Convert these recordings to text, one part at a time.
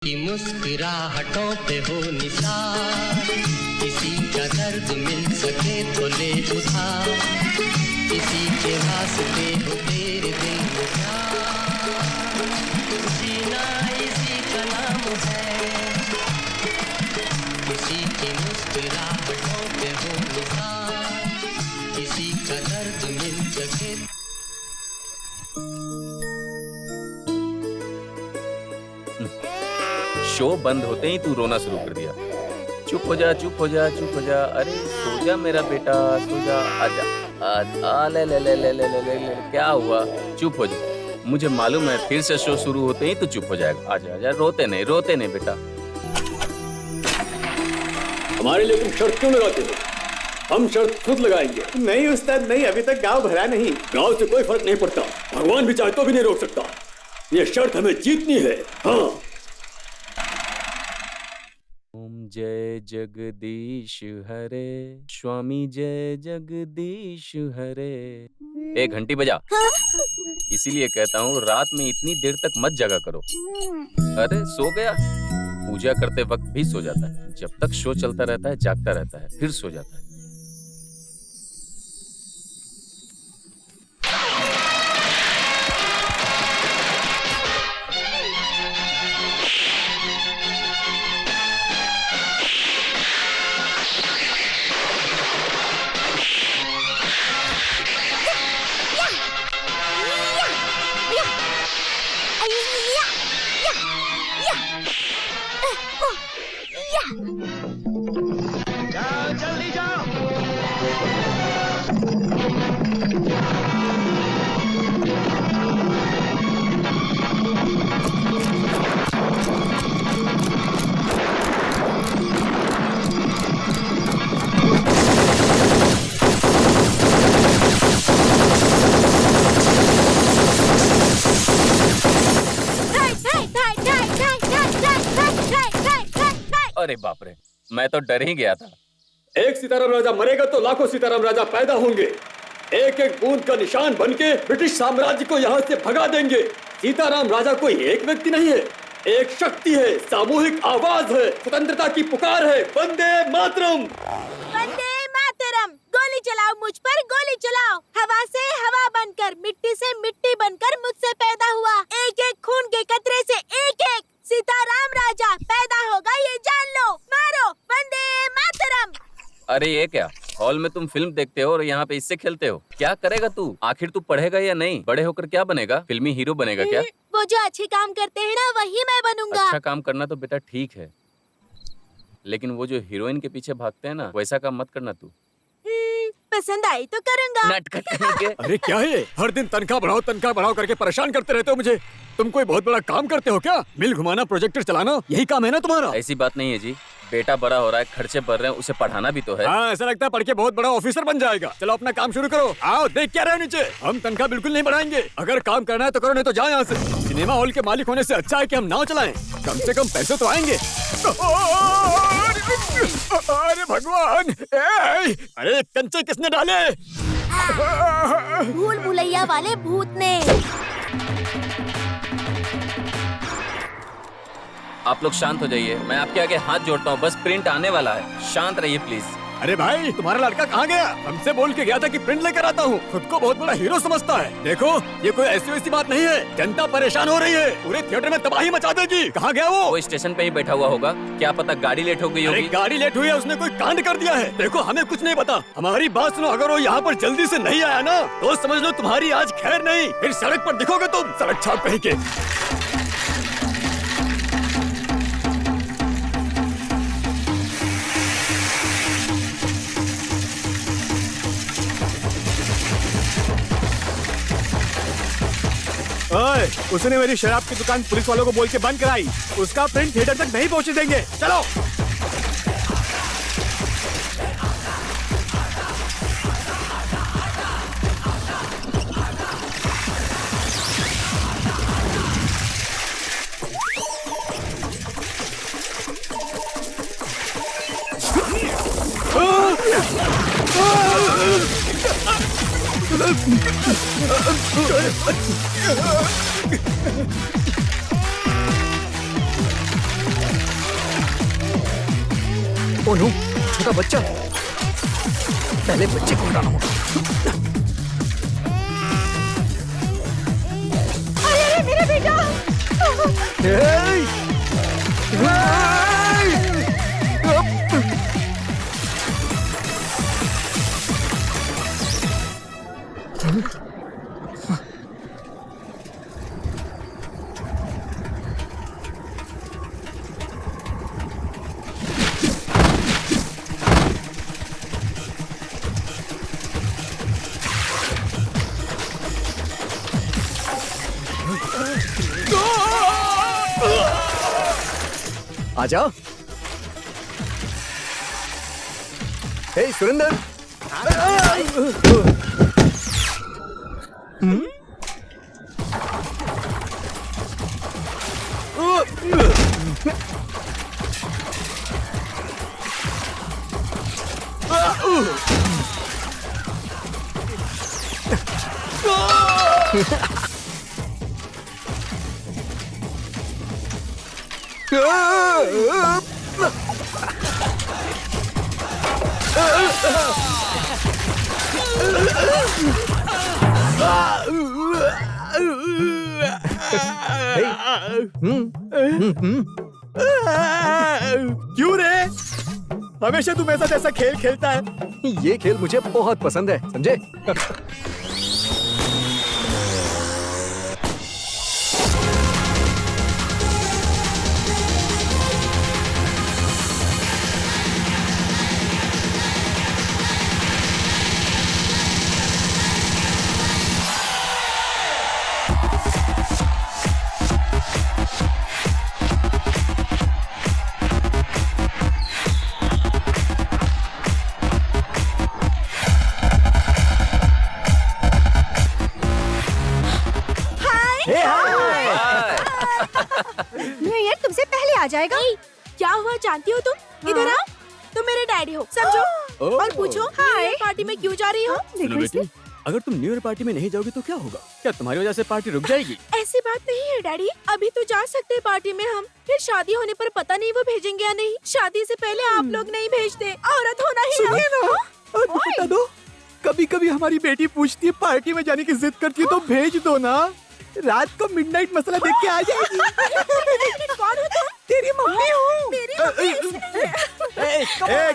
की मुस्कुराहटों पे हो निसार, किसी का दर्द मिल सके तो ले उधार, किसी के वास्ते हो तेरे दिल में प्यार, जीना इसी का नाम है, किसी की मुस्कुराहटों पे हो निसार, किसी का दर्द मिल सके। शो बंद होते ही तू रोना शुरू कर दिया। चुप हो जा, चुप हो जा, चुप हो जा। अरे सो जा मेरा बेटा, सो जा। आजा, ले ले ले ले ले ले ले ले। क्या हुआ? चुप हो जा। मुझे मालूम है फिर से शो शुरू होते ही तू चुप हो जाएगा। आजा आजा, रोते नहीं बेटा। हमारे लिए तुम शर्त क्यों लगाते हो? हम शर्त खुद लगाएंगे। नहीं उस्ताद नहीं, अभी तक गांव भरा नहीं। गांव से कोई फर्क नहीं पड़ता, भगवान भी चाहे तो भी नहीं रोक सकता। ये शर्त हमें जीतनी है। हाँ। ओम जय जगदीश हरे, स्वामी जय जगदीश हरे। एक घंटी बजा। इसीलिए कहता हूँ रात में इतनी देर तक मत जगा करो। अरे सो गया? पूजा करते वक्त भी सो जाता है। जब तक शो चलता रहता है जागता रहता है, फिर सो जाता है। अरे बाप रे, मैं तो डर ही गया था। एक सीताराम राजा मरेगा तो लाखों सीताराम राजा पैदा होंगे। एक एक बूंद का निशान बनके ब्रिटिश साम्राज्य को यहाँ से भगा देंगे। सीताराम राजा कोई एक व्यक्ति नहीं है, एक शक्ति है, सामूहिक आवाज है, स्वतंत्रता की पुकार है। वंदे मातरम। वंदे मातरम। गोली चलाओ मुझ पर, गोली चलाओ। हवा से हवा बनकर, मिट्टी से मिट्टी बनकर मुझसे पैदा हुआ। एक एक खून के कतरे से एक एक सीताराम राजा पैदा होगा, ये जान लो। मारो, वंदे मातरम। अरे ये क्या, हॉल में तुम फिल्म देखते हो और यहाँ पे इससे खेलते हो? क्या करेगा तू? आखिर तू पढ़ेगा या नहीं? बड़े होकर क्या बनेगा? फिल्मी हीरो बनेगा क्या? वो जो अच्छे काम करते हैं ना, वही मैं बनूंगा। अच्छा काम करना तो बेटा ठीक है, लेकिन वो जो हीरोइन के पीछे भागते हैं ना, वैसा काम मत करना तू। पसंद आई तो करूंगा। नाटक करने के। अरे क्या है, हर दिन तनख्वाह बढ़ाओ करके परेशान करते रहते हो मुझे। तुम कोई बहुत बड़ा काम करते हो क्या? मिल घुमाना, प्रोजेक्टर चलाना, यही काम है ना तुम्हारा? ऐसी बात नहीं है जी, बेटा बड़ा हो रहा है, खर्चे बढ़ रहे हैं, उसे पढ़ाना भी तो है। हाँ, ऐसा लगता है पढ़ के बहुत बड़ा ऑफिसर बन जाएगा। चलो अपना काम शुरू करो। आओ, देख क्या रहे हो नीचे। हम तनख्वाह बिल्कुल नहीं बढ़ाएंगे। अगर काम करना है तो करो, नहीं तो जाओ यहाँ से। सिनेमा हॉल के मालिक होने से अच्छा है कि हम नाव चलाएं। कम से कम पैसे तो आएंगे। अरे भगवान, अरे कंचे किसने डाले? भूल भुलैया वाले भूत ने। आप लोग शांत हो जाइए, मैं आपके आगे हाथ जोड़ता हूँ। बस प्रिंट आने वाला है, शांत रहिए प्लीज। अरे भाई, तुम्हारा लड़का कहाँ गया? हमसे बोल के गया था कि प्रिंट लेकर आता हूँ। खुद को बहुत बड़ा हीरो समझता है। देखो, ये कोई ऐसी वैसी बात नहीं है। जनता परेशान हो रही है, पूरे थिएटर में तबाही मचा देगी। कहाँ गया वो स्टेशन पे ही बैठा हुआ होगा। क्या पता गाड़ी लेट हो गई होगी। गाड़ी लेट हुई है, उसने कोई कांड कर दिया है। देखो, हमें कुछ नहीं पता। हमारी बात सुनो, अगर वो यहाँ पर जल्दी से नहीं आया ना, तो समझ लो तुम्हारी आज खैर नहीं। फिर सड़क पर दिखोगे तुम, सड़क छाप कहीं के। ओए, उसने मेरी शराब की दुकान पुलिस वालों को बोल के बंद कराई। उसका प्रिंट थिएटर तक नहीं पहुंचने देंगे। चलो। कौन हूँ? छोटा बच्चा। पहले बच्चे को उठाना होगा। अरे अरे मेरा बेटा। आजा। हे सुरेंद्र। क्यों रे? हमेशा तुम ऐसा जैसा खेल खेलता है। ये खेल मुझे बहुत पसंद है, समझे? न्यू ईयर तुमसे पहले आ जाएगा। क्या हुआ जानती हो तुम? इधर आओ। तुम मेरे डैडी हो, समझो। और पूछो हाय पार्टी में क्यों जा रही हो? बेटी, अगर तुम न्यू ईयर पार्टी में नहीं जाओगी तो क्या होगा? क्या तुम्हारी वजह से पार्टी रुक जाएगी? ऐसी बात नहीं है डैडी, अभी तो जा सकते हैं पार्टी में हम, फिर शादी होने पर पता नहीं वो भेजेंगे या नहीं। शादी से पहले आप लोग नहीं भेजते, औरत होना ही बता दो, कभी कभी हमारी बेटी पूछती है पार्टी में जाने की जिद करती है तो भेज दो ना। रात को मिडनाइट मसाला देख के आ जाएगी। कौन हो तुम? तेरी मम्मी हूँ। मेरी mummy.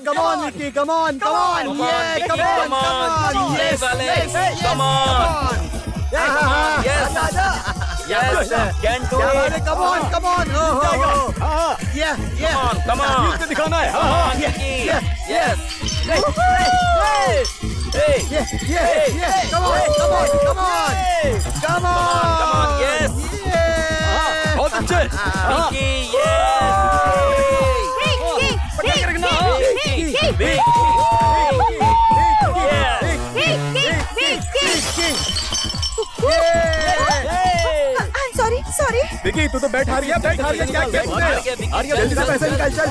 Come on Vicky, come on, come on, ये come on, come on, Yes, Alex, come on. Yes, yes, can do it. Come on, come on, ये Come on. तो दिखाना है। Come on, Vicky. Yes. Hey, come on, come on, come on, come on, come on, yes. बहुत अच्छे। Vicky, yes. Vicky, रखना। Vicky, Vicky, yes. Sorry. Vicky तू तो बैठ हार गया, बैठ हार गया, क्या क्या हार गया, Vicky. हार गया, जल्दी से पैसे निकाल चल।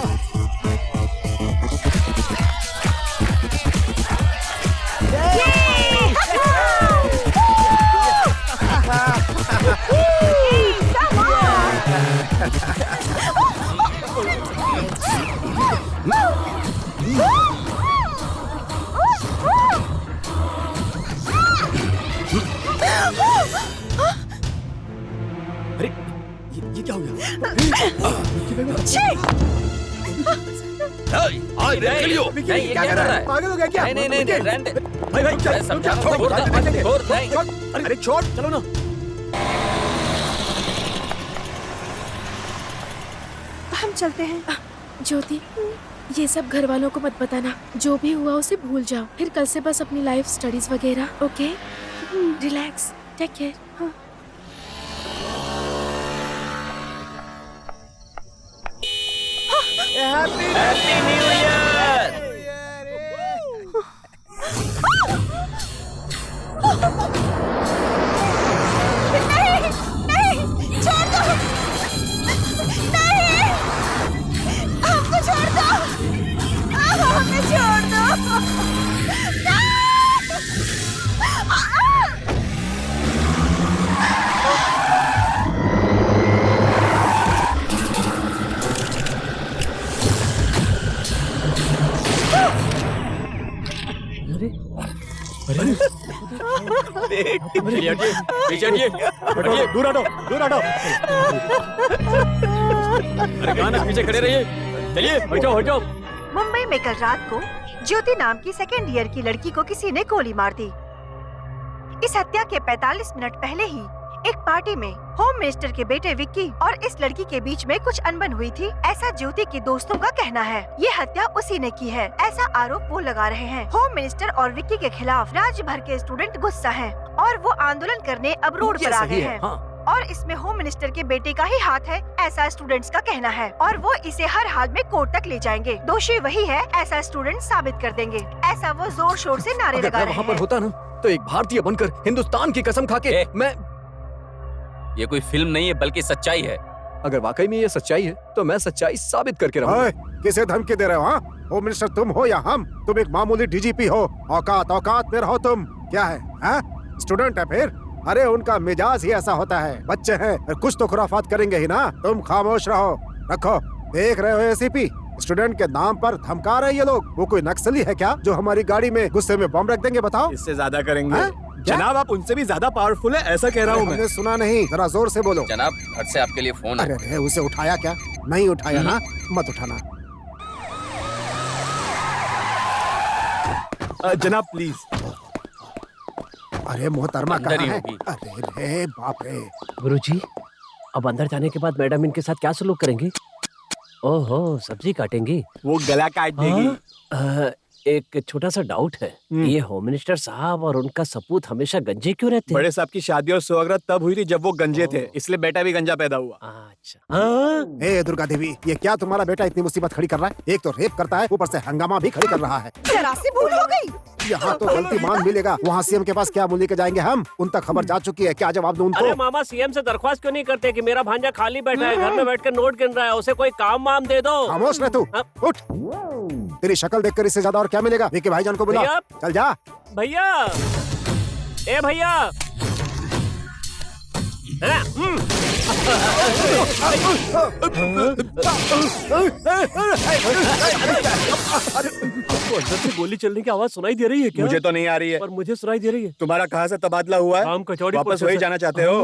अरे ये क्या हो गया? आज देख लियो। नहीं, ये क्या कर रहा है? पागल हो गया क्या? नहीं, रहने दे। भाई चल, समझा, छोड़, छोड़, अरे छोड़, चलो ना। हम चलते हैं। ज्योति, ये सब घर वालों को मत बताना। जो भी हुआ उसे भूल जाओ। फिर कल से बस अपनी लाइफ स्टडीज वगैरह। Okay, relax, take care. हाँ। Happy New Year. नहीं, छोड़ दो। नहीं, हमको छोड़ दो। हमें छोड़ दो। चलिए हटिए, पीछे हटिए, हटिए, दूर हटो, दूर हटो। अरे कहाँ ना, पीछे खड़े रहिए। चलिए, हटो, हटो। मुंबई में कल रात को ज्योति नाम की सेकेंड ईयर की लड़की को किसी ने गोली मार दी। इस हत्या के 45 मिनट पहले ही एक पार्टी में होम मिनिस्टर के बेटे विक्की और इस लड़की के बीच में कुछ अनबन हुई थी, ऐसा ज्योति के दोस्तों का कहना है। ये हत्या उसी ने की है, ऐसा आरोप वो लगा रहे हैं। होम मिनिस्टर और विक्की के खिलाफ राज्य भर के स्टूडेंट गुस्सा हैं और वो आंदोलन करने अब रोड पर आ गए हैं। और इसमें होम मिनिस्टर के बेटे का ही हाथ है, ऐसा स्टूडेंट्स का कहना है, और वो इसे हर हाल में कोर्ट तक ले जाएंगे। दोषी वही है, ऐसा स्टूडेंट साबित कर देंगे, ऐसा वो जोर शोर से नारे लगा रहे हैं। वहाँ पर होता ना तो एक भारतीय बनकर हिंदुस्तान की कसम खा के मैं। ये कोई फिल्म नहीं है बल्कि सच्चाई है। अगर वाकई में ये सच्चाई है तो मैं सच्चाई साबित करके रहूंगा। ओए, किसे धमकी दे रहे हो? हाँ, होम मिनिस्टर तुम हो या हम? तुम एक मामूली डीजीपी हो, औकात औकात में रहो तुम। क्या है? हाँ? स्टूडेंट है फिर? अरे उनका मिजाज ही ऐसा होता है, बच्चे हैं, कुछ तो खुराफात करेंगे ही ना। तुम खामोश रहो, रखो। देख रहे हो एसीपी, स्टूडेंट के नाम पर धमका रहे ये लोग। वो कोई नक्सली है क्या जो हमारी गाड़ी में गुस्से में बम रख देंगे? बताओ। इससे ज्यादा करेंगे। हाँ? जनाब आप उनसे भी ज्यादा पावरफुल है, ऐसा कह रहा हूँ मैं। मैंने सुना नहीं, जरा जोर से बोलो। जनाब घर से आपके लिए फोन है। अरे उसे उठाया क्या? नहीं उठाया ना, मत उठाना। जनाब प्लीज। अरे मोहतरमा अंदर कहाँ ही है? होगी। अरे रे बाप रे। गुरुजी, अब अंदर जाने के बाद मैडम इनके साथ क्या सलूक करेंगी? ओहो, सब्जी काटेंगी। वो गला काट देगी। एक छोटा सा डाउट है, ये होम मिनिस्टर साहब और उनका सपूत हमेशा गंजे क्यों रहते हैं? बड़े साहब की शादी और सुहागरात तब हुई थी जब वो गंजे थे, इसलिए बेटा भी गंजा पैदा हुआ। अच्छा। हाँ? ए दुर्गा देवी, ये क्या तुम्हारा बेटा इतनी मुसीबत खड़ी कर रहा है? एक तो रेप करता है, ऊपर से हंगामा भी खड़ी कर रहा है। जरा सी भूल हो गई। यहाँ तो गलती मान मिलेगा, वहाँ सीएम के पास क्या बोल के जाएंगे हम? उन तक खबर जा चुकी है, क्या जवाब दूं अरे उनको? मामा, सीएम से दरख्वास्त क्यों नहीं करते कि मेरा भांजा खाली बैठा है, घर में बैठकर नोट गिन रहा है, उसे कोई काम वाम दे दो। खामोश रह तू, उठ। तेरी शक्ल देखकर इससे ज्यादा और क्या मिलेगा? विक्की भाईजान को बुला, भैया। चल जा। भैया, ए भैया। आपको अंदर से गोली चलने की आवाज सुनाई दे रही है क्या? मुझे तो नहीं आ रही है। पर मुझे सुनाई दे रही है। तुम्हारा कहाँ से तबादला हुआ है? काम कचौड़ी वापस वही जाना चाहते हो?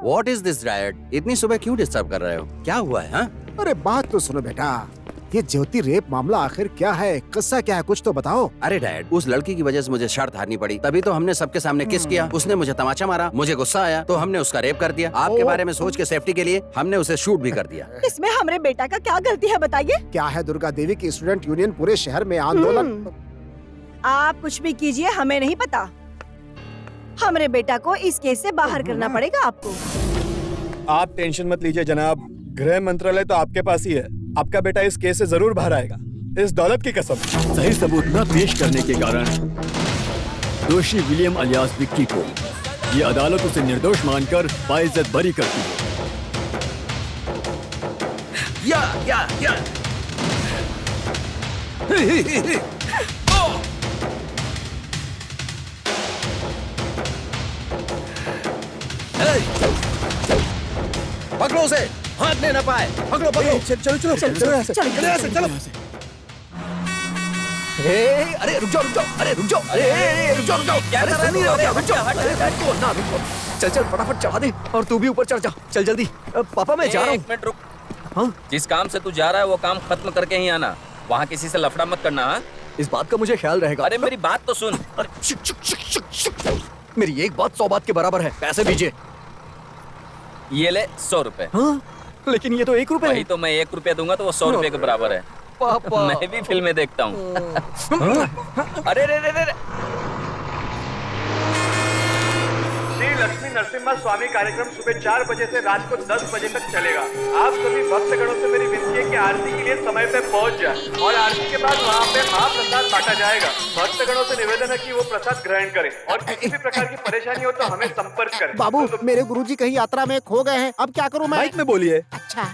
What is this riot? इतनी सुबह क्यों डिस्टर्ब कर रहे हो? क्या हुआ है? हाँ? अरे बात तो सुनो बेटा, ये ज्योति रेप मामला आखिर क्या है? किस्सा क्या है? कुछ तो बताओ। अरे डैड, उस लड़की की वजह से मुझे शर्त हारनी पड़ी, तभी तो हमने सबके सामने किस किया। उसने मुझे तमाचा मारा, मुझे गुस्सा आया तो हमने उसका रेप कर दिया। आपके बारे में सोच के सेफ्टी के लिए हमने उसे शूट भी कर दिया। इसमें हमारे बेटा का क्या गलती है बताइए? क्या है दुर्गा देवी की स्टूडेंट यूनियन पूरे शहर में आंदोलन। आप कुछ भी कीजिए, हमें नहीं पता। हमारे बेटा को इस केस से बाहर करना पड़ेगा आपको। आप टेंशन मत लीजिए जनाब, गृह मंत्रालय तो आपके पास ही है। आपका बेटा इस केस से जरूर बाहर आएगा, इस दौलत की कसम। सही सबूत न पेश करने के कारण दोषी विलियम अलियास विक्की को ये अदालत उसे निर्दोष मानकर बाइज्जत बरी करती है। या पकड़ो उसे, हाथ ले ना पाए। पकड़ो पकड़ो। चलो चलो चलो। अरे रुक जाओ, अरे रुक जाओ, अरे रुक जाओ, क्या कर रहे हो? रुक जाओ, रुको ना, रुको। चल फटाफट चढ़ा दे और तू भी ऊपर चढ़ जा। चल जल्दी। पापा मैं जा रहा एक हूँ। मिनट रुक। हाँ? जिस काम से तू जा रहा है वो काम खत्म करके ही आना। वहाँ किसी से लफड़ा मत करना। हाँ? इस बात का मुझे ख्याल रहेगा। अरे मेरी बात तो सुन। मेरी एक बात 100 बात के बराबर है। पैसे दीजिए। ये ले 100 रुपए। हाँ? लेकिन ये तो 1 रुपए वही है। तो, मैं 1 रुपया दूंगा तो वो 100 रुपए के बराबर है। पापा मैं भी फिल्में देखता हूँ। अरे रे रे रे रे। श्री लक्ष्मी नरसिम्हा स्वामी कार्यक्रम सुबह 4 बजे से रात को 10 बजे तक चलेगा। आप सभी भक्तगणों से मेरी विनती है कि आरती के लिए समय पे पहुंच जाए और आरती के बाद वहाँ पे महाप्रसाद बांटा जाएगा। भक्तगणों से निवेदन है कि वो प्रसाद ग्रहण करें और किसी भी प्रकार की परेशानी हो तो हमें संपर्क करें। बाबू, मेरे गुरुजी कहीं यात्रा में खो गए हैं, अब क्या करूँ मैं? माइक में बोलिए। अच्छा,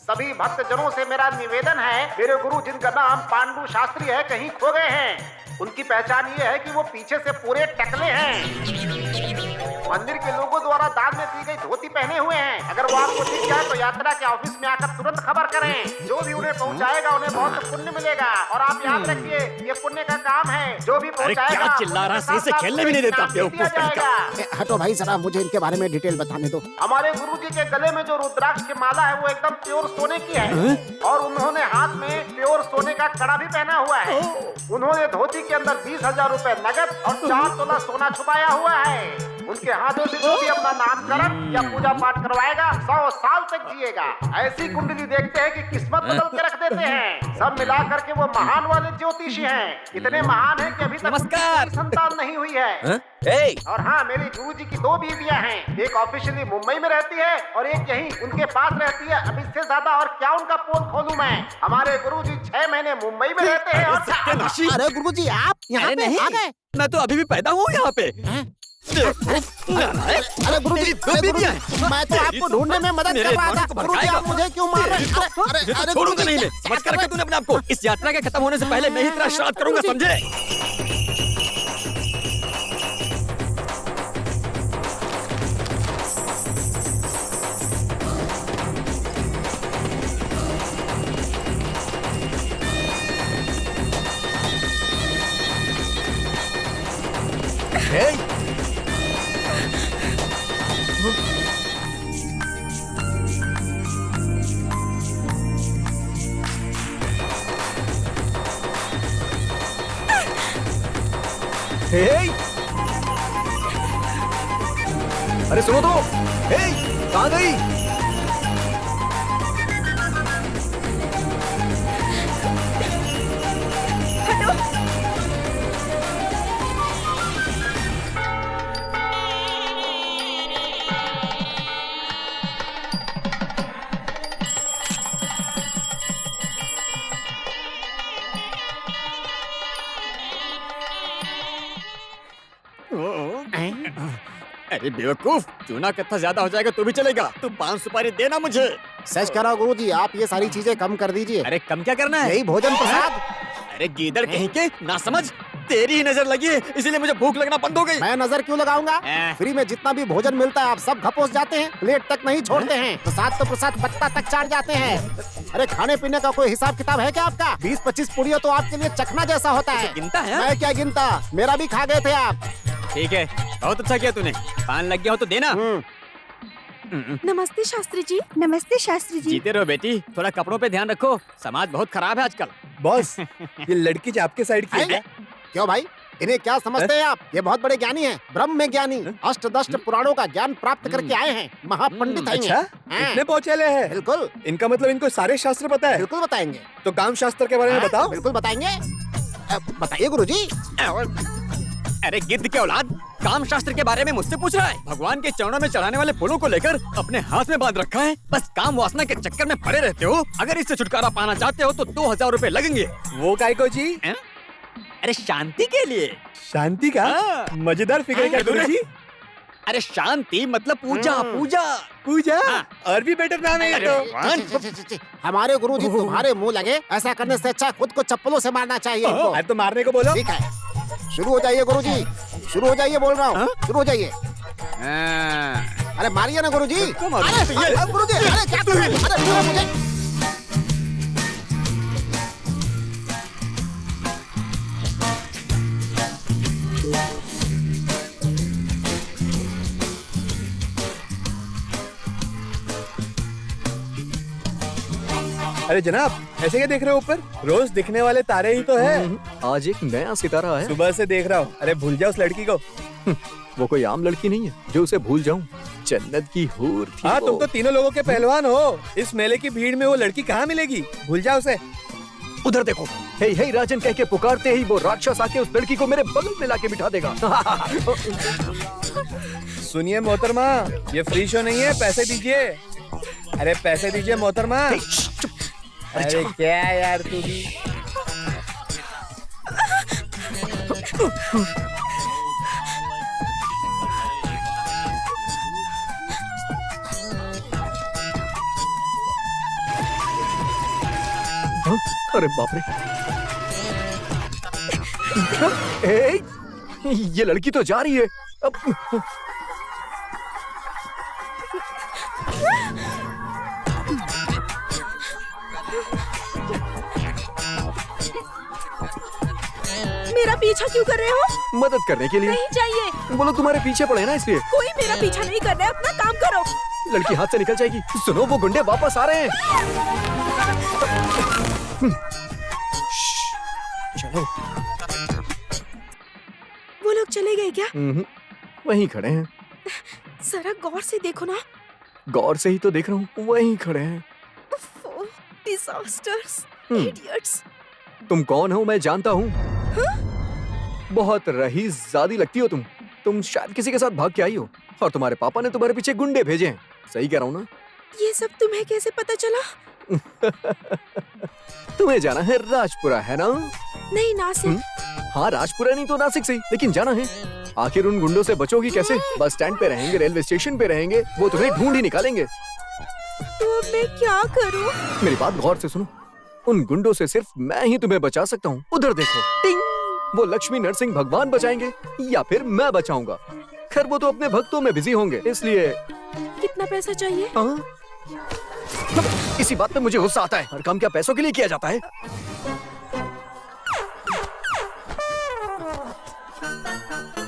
सभी भक्तजनों से मेरा निवेदन है, मेरे गुरु जिनका नाम पांडु शास्त्री है कहीं खो गए हैं। उनकी पहचान ये है कि वो पीछे से पूरे टकले हैं। मंदिर के लोगों द्वारा दान में दी गई धोती पहने हुए हैं। अगर वो आपको दिख जाए तो यात्रा के ऑफिस में आकर तुरंत खबर करें। जो भी उन्हें पहुंचाएगा उन्हें बहुत पुण्य मिलेगा। और आप याद रखिए, ये पुण्य का काम है। जो भी अरे क्या चिल्ला रहा, सही से खेलने भी नहीं देता बेवकूफ कहीं का। हटो भाई जरा, मुझे इनके बारे में डिटेल बताने दो। हमारे गुरुजी के गले में जो रुद्राक्ष की माला है वो एकदम प्योर सोने की है और उन्होंने हाथ में प्योर सोने का कड़ा भी पहना हुआ है। उन्होंने धोती के अंदर 20,000 रुपए नगद और 4 तोला सोना छुपाया हुआ है। उनके हाथों से जो भी अपना नामकरण या पूजा पाठ करवाएगा 100 साल तक जिएगा। ऐसी कुंडली देखते हैं कि किस्मत बदल के रख देते हैं। सब मिला करके वो महान वाले ज्योतिषी हैं। इतने महान हैं कि अभी तक नमस्कार। संतान नहीं हुई है। और हाँ, मेरी गुरुजी की 2 बीवियां हैं। एक ऑफिशियली मुंबई में रहती है और एक यहीं उनके पास रहती है। अब इससे ज्यादा और क्या उनका पोल खोलूं मैं। हमारे गुरुजी 6 महीने मुंबई में रहते हैं। अरे गुरुजी, आप यहाँ पे आ गए? मैं तो अभी भी पैदा हुआ यहाँ पे। अरे गुरुजी, मैं तो आपको ढूंढने में मदद कर रहा था। गुरुजी, आप मुझे क्यों मार रहे हैं? अरे छोड़ूंगा नहीं मैं, समझ कर रखा तूने अपने आप को। इस यात्रा के खत्म होने से पहले मैं ही तेरा श्राद्ध करूंगा, समझे? अरे सुनो तो, कहाँ गई? अरे बेवकूफ, चूना कत्था ज्यादा हो जाएगा तो भी चलेगा। तू 5 सुपारी देना मुझे। सच कह रहा हूं गुरुजी, आप ये सारी चीजें कम कर दीजिए। अरे कम क्या करना है? यही भोजन प्रसाद। अरे गीदड़ कहीं के, ना समझ। तेरी ही नजर लगी है इसीलिए मुझे भूख लगना बंद हो गई। मैं नजर क्यों लगाऊंगा? फ्री में जितना भी भोजन मिलता है आप सब खपोस जाते हैं, प्लेट तक नहीं छोड़ते हैं। प्रसाद तो प्रसाद पत्ता तक चाट जाते हैं। अरे खाने पीने का कोई हिसाब किताब है क्या आपका? 20-25 पुड़िया तो आपके लिए चखना जैसा होता है। गिनता है? मैं क्या गिनता, मेरा भी खा गए थे आप। ठीक है, बहुत अच्छा किया तूने। पान लग गया हो तो देना। नमस्ते शास्त्री जी। नमस्ते शास्त्री जी। जीते रहो बेटी, थोड़ा कपड़ों पे ध्यान रखो, समाज बहुत खराब है आजकल। बॉस, ये लड़की आपके साइड की है क्या? क्यों भाई, इन्हें क्या समझते हैं आप? ये बहुत बड़े ज्ञानी हैं, ब्रह्म में ज्ञानी, अष्टदष्ट पुराणों का ज्ञान प्राप्त करके आए हैं, महापंडित हैं। अच्छा, इतने पहुँचेले हैं? बिल्कुल। इनका मतलब इनको सारे शास्त्र पता है? बिल्कुल बताएंगे। तो काम शास्त्र के बारे में बताओ। बिल्कुल बताएंगे। बताइए गुरुजी। अरे गिद्ध के औलाद, काम शास्त्र के बारे में मुझसे पूछ रहा है? भगवान के चरणों में चढ़ाने वाले फूलों को लेकर अपने हाथ में बांध रखा है। बस काम वासना के चक्कर में पड़े रहते हो। अगर इससे छुटकारा पाना चाहते हो तो 2000 रुपए लगेंगे। वो काय को जी? अरे शांति के लिए। शांति का? मजेदार फिक्र क्या गुरुजी? अरे शांति मतलब पूजा। पूजा पूजा? और भी बेटर नाम है ये तो। हमारे गुरुजी तुम्हारे मुंह लगे, ऐसा करने से अच्छा खुद को चप्पलों से मारना चाहिए। अरे तो मारने को बोलो। ठीक है, शुरू हो जाइए गुरुजी, शुरू हो जाइए, बोल रहा हूँ, शुरू हो जाइए। अरे मारिए ना गुरुजी। अरे गुरुजी, अरे क्या कर रहे हैं? अरे मुझे अरे जनाब, ऐसे क्या देख रहे हो ऊपर? रोज दिखने वाले तारे ही तो है। आज एक नया सितारा है। सुबह से देख रहा हूँ। अरे भूल जाओ उस लड़की को। वो कोई आम लड़की नहीं है जो उसे भूल जाऊं। जन्नत की हूर थी। हाँ, वो। तुम तो तीनों लोगों के पहलवान हो। इस मेले की भीड़ में वो लड़की कहाँ मिलेगी? भूल जाओ उसे। उधर देखो, हे हे राजन कह के पुकारते ही वो राक्षस आके उस लड़की को मेरे बगल में लाके बिठा देगा। सुनिए मोहतरमा, ये फ्री शो नहीं है, पैसे दीजिए। अरे पैसे दीजिए मोहतरमा। अरे क्या यार तू भी। अरे बाप रे, ये लड़की तो जा रही है। मेरा पीछा क्यों कर रहे हो? मदद करने के लिए। नहीं चाहिए। बोलो तुम्हारे पीछे पड़े ना इसलिए। कोई मेरा पीछा नहीं कर रहा है, अपना काम करो। लड़की हाथ से निकल जाएगी। सुनो, वो गुंडे वापस आ रहे हैं। चलो। वो लोग चले गए क्या? वहीं खड़े हैं। जरा गौर से देखो ना। गौर से ही तो देख रहा हूँ, वहीं खड़े हैं। Disasters, idiots. तुम कौन हो मैं जानता हूँ। बहुत रईसज़ादी लगती हो तुम। तुम शायद किसी के साथ भाग के आई हो और तुम्हारे पापा ने तुम्हारे पीछे गुंडे भेजे हैं। सही कह रहा हूँ ना? ये सब तुम्हें कैसे पता चला? तुम्हें जाना है राजपुरा, है ना? नहीं, नासिक। हाँ, राजपुरा नहीं तो नासिक सही, लेकिन जाना है। आखिर उन गुंडों से बचोगी कैसे? बस स्टैंड पे रहेंगे, रेलवे स्टेशन पे रहेंगे, वो तुम्हें ढूंढ ही निकालेंगे। तो मैं क्या करूं? मेरी बात गौर से सुनो। उन गुंडों से सिर्फ मैं ही तुम्हें बचा सकता हूँ। उधर देखो, टिंग। वो लक्ष्मी नरसिंह भगवान बचाएंगे या फिर मैं बचाऊंगा। खैर वो तो अपने भक्तों में बिजी होंगे, इसलिए। कितना पैसा चाहिए? इसी बात पे मुझे गुस्सा आता है। हर काम क्या पैसों के लिए किया जाता है?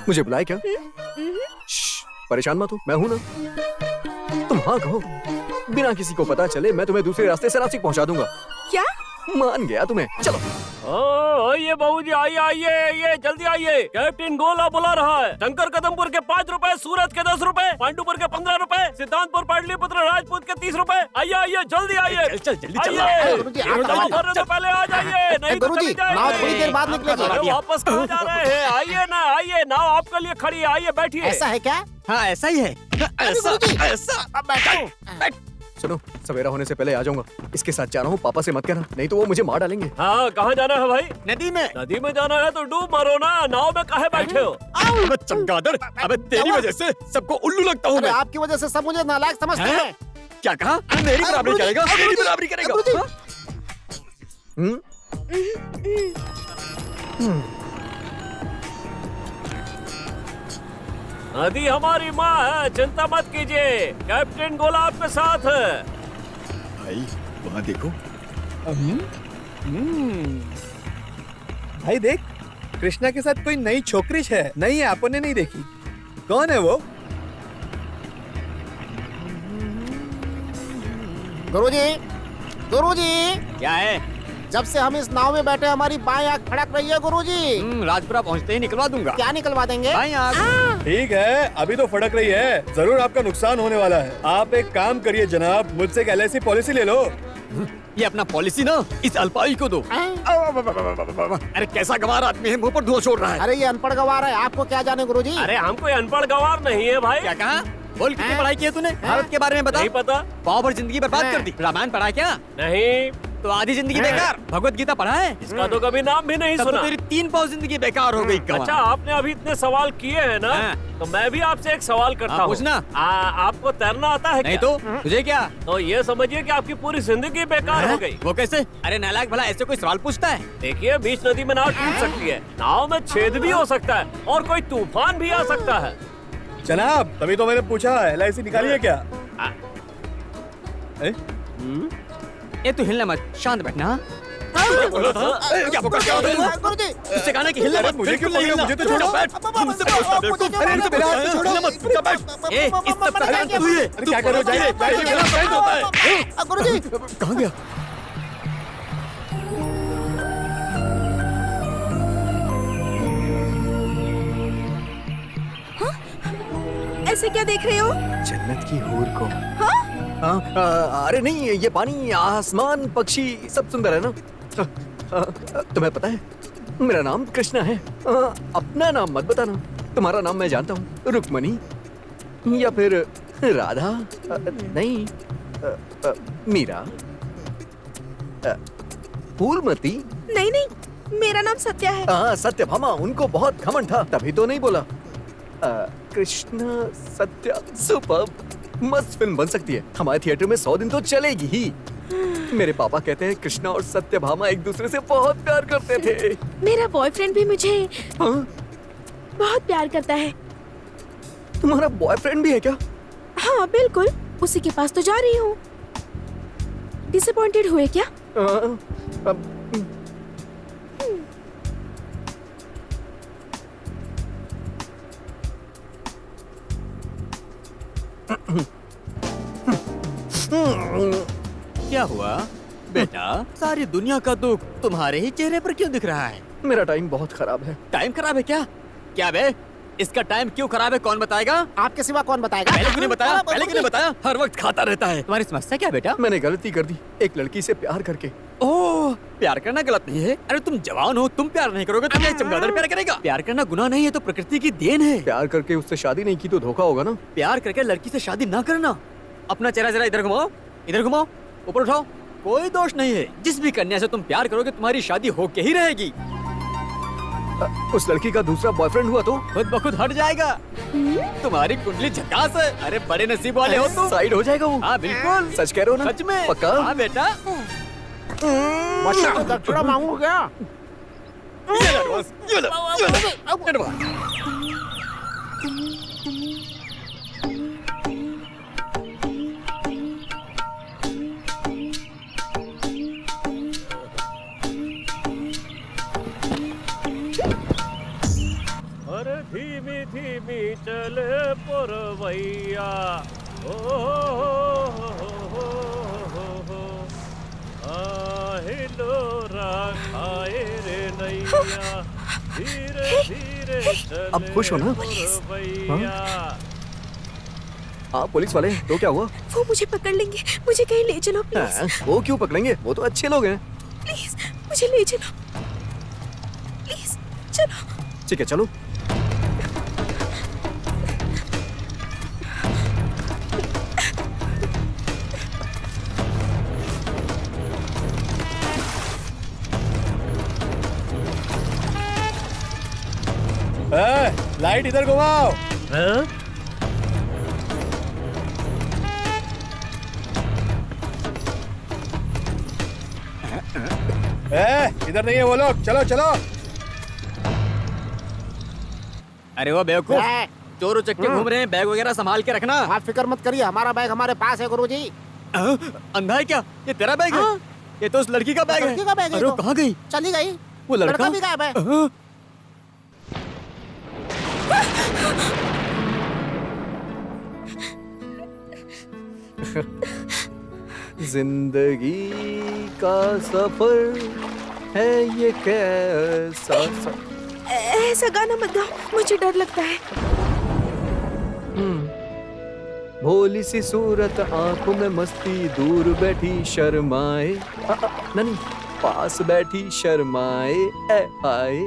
मुझे बुलाए क्या? परेशान मत हो, मैं हूं ना। तुम हाँ कहो, बिना किसी को पता चले मैं तुम्हें दूसरे रास्ते से नासिक पहुंचा दूंगा। क्या? मान गया तुम्हें। चलो। आइए बाबूजी, आइए आइए आइए, जल्दी आइए। कैप्टन गोला बुला रहा है। शंकर कदमपुर के 5 रुपए, सूरत के 10 रुपए, पांडुपुर के 15 रुपए, सिद्धांतपुर पाटलिपुत्र राजपूत के 30 रुपए। आइए आइए, जल्दी आइए। चल जल्दी चल। तो पहले आ जाइए, नहीं तो चली जाएगी। थोड़ी देर बाद निकलेगी। वापस कहाँ जा रहे हैं? आइए ना, आइए, नाव आपके लिए खड़ी है। आइए बैठिए। ऐसा है क्या? हाँ ऐसा ही है। ऐसा। अब बैठो। सुनो, सवेरा होने से पहले आ जाऊंगा। इसके साथ जा रहा हूँ, पापा से मत कहना, नहीं तो वो मुझे मार डालेंगे। हाँ, कहाँ जाना है भाई? नदी में। नदी में जाना है तो डूब मारो ना, नाव में काहे बैठे हो? अबे चमगादड़, अबे तेरी वजह से सबको उल्लू लगता हूँ मैं। आपकी वजह से सब मुझे नालायक समझते हैं। क्या कहा? मेरी बराबरी करेगा? मेरी बराबरी करेगा? नदी हमारी माँ है, चिंता मत कीजिए। कैप्टन गोला आपके साथ है। भाई वहाँ देखो। भाई देख, कृष्णा के साथ कोई नई छोकरी है। नहीं है, आपने नहीं देखी। कौन है वो? गुरुजी, गुरुजी। क्या है? जब से हम इस नाव में बैठे हमारी बाएं आंख फड़क रही है गुरुजी। राजपुरा पहुँचते ही निकलवा दूंगा। क्या निकलवा देंगे? बाएं आंख। ठीक है, अभी तो फड़क रही है, जरूर आपका नुकसान होने वाला है। आप एक काम करिए जनाब, मुझसे एक LIC पॉलिसी ले लो। ये अपना पॉलिसी ना इस अल्पाई को दो। अरे कैसा गंवार आदमी है, मुंह पर धुआं छोड़ रहा है। अरे ये अनपढ़ गंवार है, आपको क्या जाने गुरुजी। अरे हम कोई अनपढ़ गंवार नहीं है भाई। क्या कहा? बोल, कितनी पढ़ाई की है तूने? भारत के बारे में बता। नहीं पता। पाव भर जिंदगी बर्बाद कर दी। रामायण पढ़ा क्या? नहीं। तो आधी जिंदगी बेकार। भगवत गीता पढ़ा है? इसका तो कभी नाम भी नहीं तब सुना। तो तेरी 3 पाव जिंदगी बेकार हो गई। अच्छा, आपने अभी इतने सवाल किए हैं ना, तो मैं भी आपसे एक सवाल करता हूँ। पूछना। आपको तैरना आता है? नहीं क्या? तो तुझे क्या? तो ये समझिए कि आपकी पूरी जिंदगी बेकार हो गई। वो कैसे? अरे नालायक, भला ऐसे कोई सवाल पूछता है? देखिए, बीच नदी में नाव टूट सकती है, नाव में छेद भी हो सकता है और कोई तूफान भी आ सकता है। जनाब, तभी तो मैंने पूछा LIC निकाली है क्या? ये तू हिलना मत, शांत बैठना। क्या गुरुजी। उससे कहना कि हिलना मत। मुझे क्यों बोल रहे हो? मुझे तो छोड़ो, बैठ। मुझसे पूछता बेवकूफ। अरे मेरे हाथ से छोड़ो मत, चुपचाप बैठ। ए, इस सब का कारण तू ही है। क्या कर रहे हो? जाइए, गुरुजी। कहाँ गया? ऐसे क्या देख रहे हो? जन्नत की हूर को। अरे नहीं, ये पानी, आसमान, पक्षी सब सुंदर है ना। तुम्हें पता है मेरा नाम कृष्णा है। अपना नाम मत बताना, तुम्हारा नाम मैं जानता हूँ। रुक्मणी या फिर राधा, नहीं मीरा, फूलमती। नहीं नहीं, मेरा नाम सत्या है। सत्यभामा, उनको बहुत घमंड था, तभी तो नहीं बोला। कृष्णा सत्या, सुपर्ब, मस्त फिल्म बन सकती है। हमारे थिएटर में 100 दिन तो चलेगी ही। मेरे पापा कहते हैं कृष्णा और सत्यभामा एक दूसरे से बहुत प्यार करते थे। मेरा बॉयफ्रेंड भी मुझे बहुत प्यार करता है। तुम्हारा बॉयफ्रेंड भी है क्या? हाँ बिल्कुल, उसी के पास तो जा रही हूँ। डिसअपॉइंटेड हुए क्या? क्या हुआ बेटा? सारी दुनिया का दुख तुम्हारे ही चेहरे पर क्यों दिख रहा है? मेरा टाइम बहुत खराब है। टाइम खराब है क्या? क्या बे? इसका टाइम क्यों खराब है कौन बताएगा? आपके सिवा कौन बताएगा? पहले क्यों नहीं बताया? पहले क्यों नहीं बताया? हर वक्त खाता रहता है। तुम्हारी समस्या क्या बेटा? मैंने गलती कर दी, एक लड़की से प्यार करके। ओह, प्यार करना गलत नहीं है। अरे तुम जवान हो, तुम प्यार नहीं करोगे तो क्या चमगादड़ प्यार करेगा? प्यार करना गुनाह नहीं है, तो प्रकृति की देन है। प्यार करके उससे शादी नहीं की तो धोखा होगा ना। प्यार करके लड़की से शादी ना करना। अपना चेहरा जरा इधर घुमाओ, इधर घुमाओ, ऊपर उठाओ। कोई दोष नहीं है। जिस भी कन्या से तुम प्यार करोगे तुम्हारी शादी होके ही रहेगी। उस लड़की का दूसरा बॉयफ्रेंड हुआ तो खुद ब खुद हट जाएगा। तुम्हारी कुंडली झकास है। अरे बड़े नसीब वाले हो तुम। साइड हो जाएगा वो। हाँ बिल्कुल। सच कह रहे हो ना? सच में। पक्का? हाँ बेटा। बच्चा तो दक्षिणा मांगू क्या? ये लो एडवांस, ये लो, एडवांस। अरे धीमी धीमी चले पुरवैया, ओ आहिलो राखाए रे नैया, धीरे धीरे चले अब खुश हो ना? पुरवैया। हाँ पुलिस वाले, तो क्या हुआ? वो मुझे पकड़ लेंगे, मुझे कहीं ले चलो प्लीज। हाँ, वो क्यों पकड़ेंगे? वो तो अच्छे लोग हैं। प्लीज मुझे ले चलो, प्लीज चलो। ठीक है चलो। लाइट इधर घुमाओ। इधर नहीं है वो लोग, चलो चलो। अरे वो बेवकूफ, चोर उचक्के घूम रहे हैं, बैग वगैरह संभाल के रखना। आप फिक्र मत करिए, हमारा बैग हमारे पास है गुरुजी। अंधा है क्या? ये तेरा बैग है? ये तो उस लड़की का बैग है। लड़की का बैग है। अरे वो कहाँ गई? चली गई। वो लड़का भी गायब है। जिंदगी का सफर है ये कैसा ऐसा गाना मत गाओ, मुझे डर लगता है। भोली सी सूरत, आंखों में मस्ती, दूर बैठी शर्माए। नहीं, पास बैठी शर्माए ऐ आए।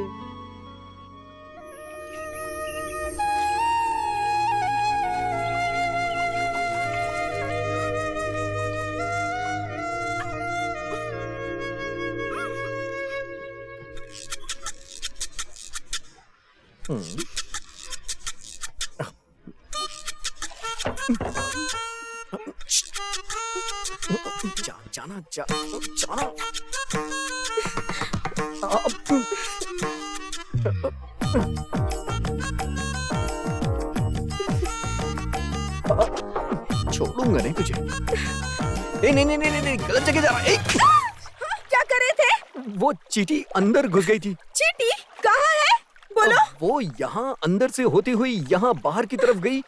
जाना जाना। छोड़ूंगा नहीं तुझे। नहीं, गलत जगह जा रहा है। क्या कर रहे थे? वो चींटी अंदर घुस गई थी। चींटी कहाँ है? बोलो। वो यहाँ अंदर से होती हुई यहाँ बाहर की तरफ गई।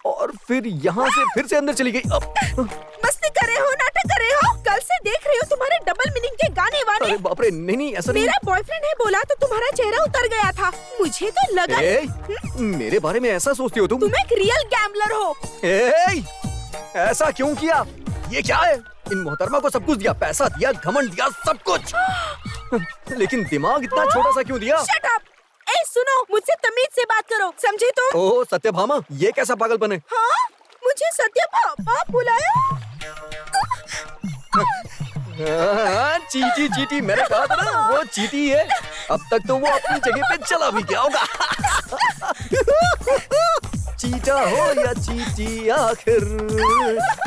और फिर यहाँ से फिर से अंदर चली गई। मस्ती कर रहे हो, नाटक कर रहे हो? कल से देख रही हो तुम्हारे डबल मीनिंग के गाने वाने। अरे बाप रे, नहीं ऐसा नहीं। मेरा बॉयफ्रेंड है बोला तो तुम्हारा चेहरा उतर गया था। मुझे तो लगा मेरे बारे में ऐसा सोचती हो तुम? तुम एक रियल गैम्बलर हो। ऐसा क्यों किया? ये क्या है? इन मोहतरमा को सब कुछ दिया, पैसा दिया, घमंड दिया, सब कुछ। लेकिन दिमाग इतना छोटा सा क्यों दिया? Shut up! ए सुनो, मुझसे तमीज से बात करो, समझे तुम? ओह सत्यभामा, ये कैसा पागलपन है? हाँ, मुझे सत्यभामा बुलाया। चीटी मैंने कहा था ना, वो चीटी है। अब तक तो वो अपनी जगह पे चला भी गया होगा। चीटा हो या चीटी, आखिर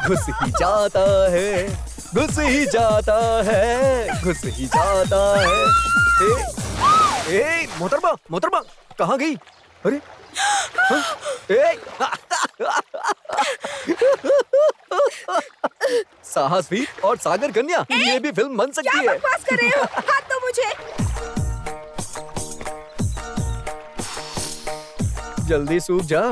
घुस ही जाता है, घुस ही जाता है, घुस ही जाता है। मोहतरमा कहाँ गई? अरे साहस भी और सागर कन्या, ये भी फिल्म बन सकती है। क्या बकवास कर रहे हो? हाथ दो मुझे। जल्दी सूख जा।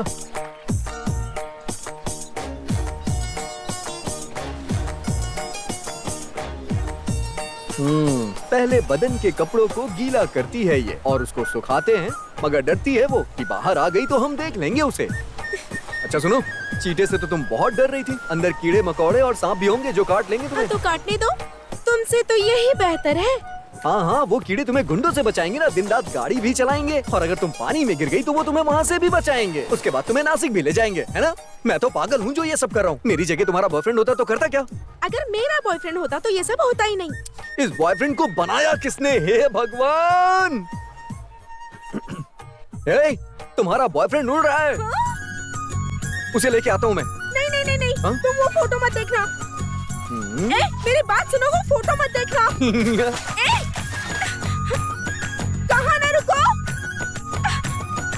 पहले बदन के कपड़ों को गीला करती है ये और उसको सुखाते हैं, मगर डरती है वो कि बाहर आ गई तो हम देख लेंगे उसे। अच्छा सुनो, चींटे से तो तुम बहुत डर रही थी, अंदर कीड़े मकोड़े और सांप भी होंगे जो काट लेंगे तुम्हें। तो काटने दो, तुमसे तो यही बेहतर है। हाँ हाँ, वो कीड़े तुम्हें गुंडों से बचाएंगे ना, दिन रात गाड़ी भी चलाएंगे, और अगर तुम पानी में गिर गई तो वो तुम्हें वहाँ से भी बचाएंगे। उसके बाद तुम्हें नासिक भी ले जाएंगे, है ना? मैं तो पागल हूँ जो ये सब कर रहा हूँ। मेरी जगह तुम्हारा बॉयफ्रेंड होता तो करता क्या? अगर मेरा बॉयफ्रेंड होता तो ये सब होता ही नहीं। इस बॉयफ्रेंड को बनाया किसने, हे भगवान? ए, तुम्हारा बॉयफ्रेंड उड़ रहा है। उसे लेके आता हूँ मैं। नहीं नहीं नहीं नहीं, तुम वो फोटो मत देखना। मेरी बात सुनो, वो फोटो मत देखना। कहाँ ना, रुको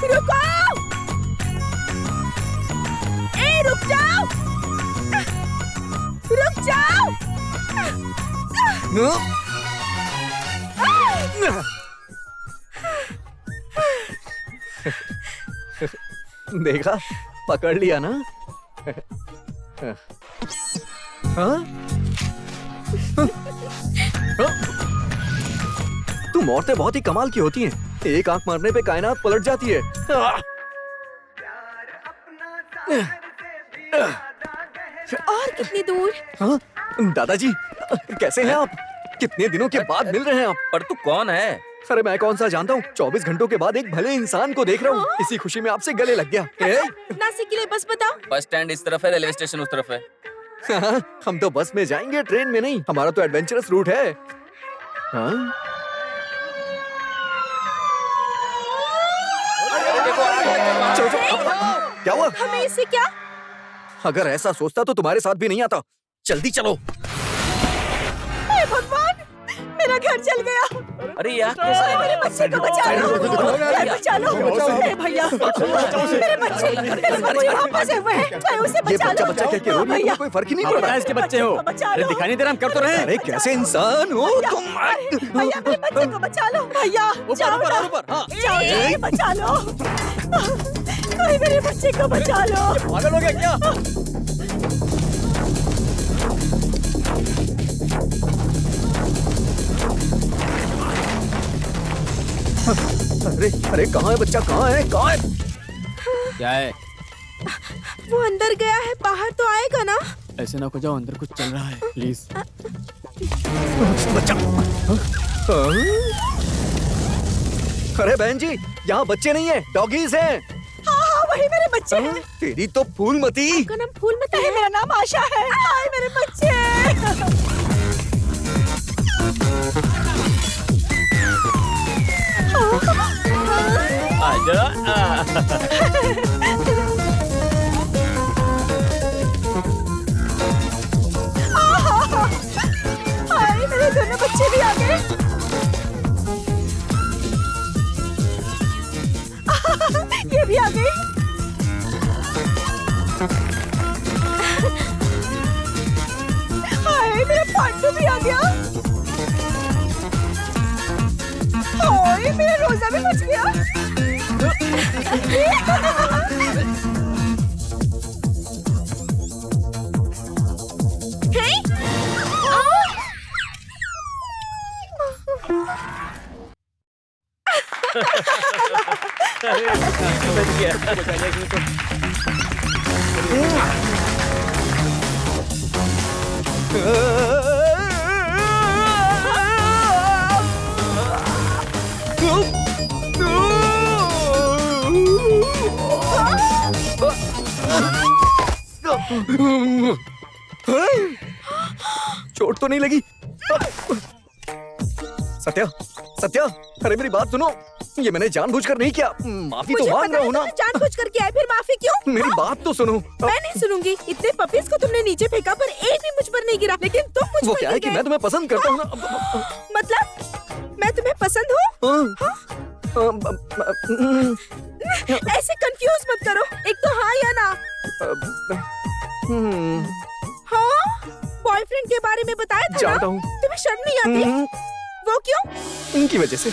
रुको, रुक जाओ, रुक जाओ। देखा, पकड़ लिया ना? हाँ? तुम औरतें बहुत ही कमाल की होती हैं। एक आंख मारने पे कायनात पलट जाती है। और कितनी दूर? हाँ? दादाजी, कैसे हैं आप? कितने दिनों के बाद मिल रहे हैं आप। पर तू कौन है? अरे मैं कौन सा जानता हूँ, 24 घंटों के बाद एक भले इंसान को देख रहा हूँ। इसी खुशी में आपसे गले लग गया। नासिक के लिए बस बताओ। बस स्टैंड इस तरफ है, रेलवे स्टेशन उस तरफ है। हाँ, हम तो बस में जाएंगे, ट्रेन में नहीं। हमारा तो एडवेंचरस रूट है। हाँ? चलो, क्या हुआ? हमें इससे क्या? अगर ऐसा सोचता तो तुम्हारे साथ भी नहीं आता। जल्दी चलो। हे भगवान, मेरा घर जल गया। अरे यार, कैसे? मेरे बच्चे को बचा लो, बचा लो। अरे भैया, मेरे बच्चे यहाँ फंसे हुए हैं, उसे बचा लो। बच्चा क्या रो रही है? कोई फर्क ही नहीं पड़ रहा। इसके बच्चे हो, अरे दिखाई नहीं दे रहा, हम कर तो रहे हैं। अरे कैसे इंसान हो तुम? भैया, मेरे बच्चे को बचा लो। भैया, जाओ ना, जाओ, बचा लो। कोई मेरे बच्चे को बचा लो। पागल हो गया क्या? अरे अरे, कहाँ है बच्चा? कहाँ है? कहाँ है? क्या है? वो अंदर गया है, बाहर तो आएगा ना? ऐसे ना हो जाओ, अंदर कुछ चल रहा है, प्लीज। बच्चा। अरे बहन जी, यहाँ बच्चे नहीं है, डॉगीज हैं। हाँ, वही मेरे बच्चे हैं। तेरी तो फूलमती। आपका नाम फूलमती है, मेरा नाम आशा है। हाय मेरे बच्चे। आजा। हाय, मेरे दोनों बच्चे भी आ गए। ये भी आ गई। हाय, मेरा पांडू भी आ गया। हाय, मेरा रोजा भी बच गया। चोट तो नहीं लगी? सत्या, सत्या, अरे मेरी बात सुनो, ये मैंने जानबूझकर नहीं किया। माफी तो मांग रहा हूँ ना। जानबूझ कर किया है, फिर माफी क्यों? मेरी बात तो सुनो। मैं नहीं सुनूंगी। इतने पपीज को तुमने नीचे फेंका पर एक भी मुझ पर नहीं गिरा, लेकिन तुम मुझ वो पर क्या है कि मैं तुम्हें पसंद करता हूँ ना। मतलब मैं तुम्हें पसंद हूँ? ऐसे कंफ्यूज मत करो, एक तो हाँ या ना। हाँ, बॉयफ्रेंड के बारे में बताया था ना? जानता हूँ। तुम्हें शर्म नहीं आती? वो क्यों? इनकी वजह से।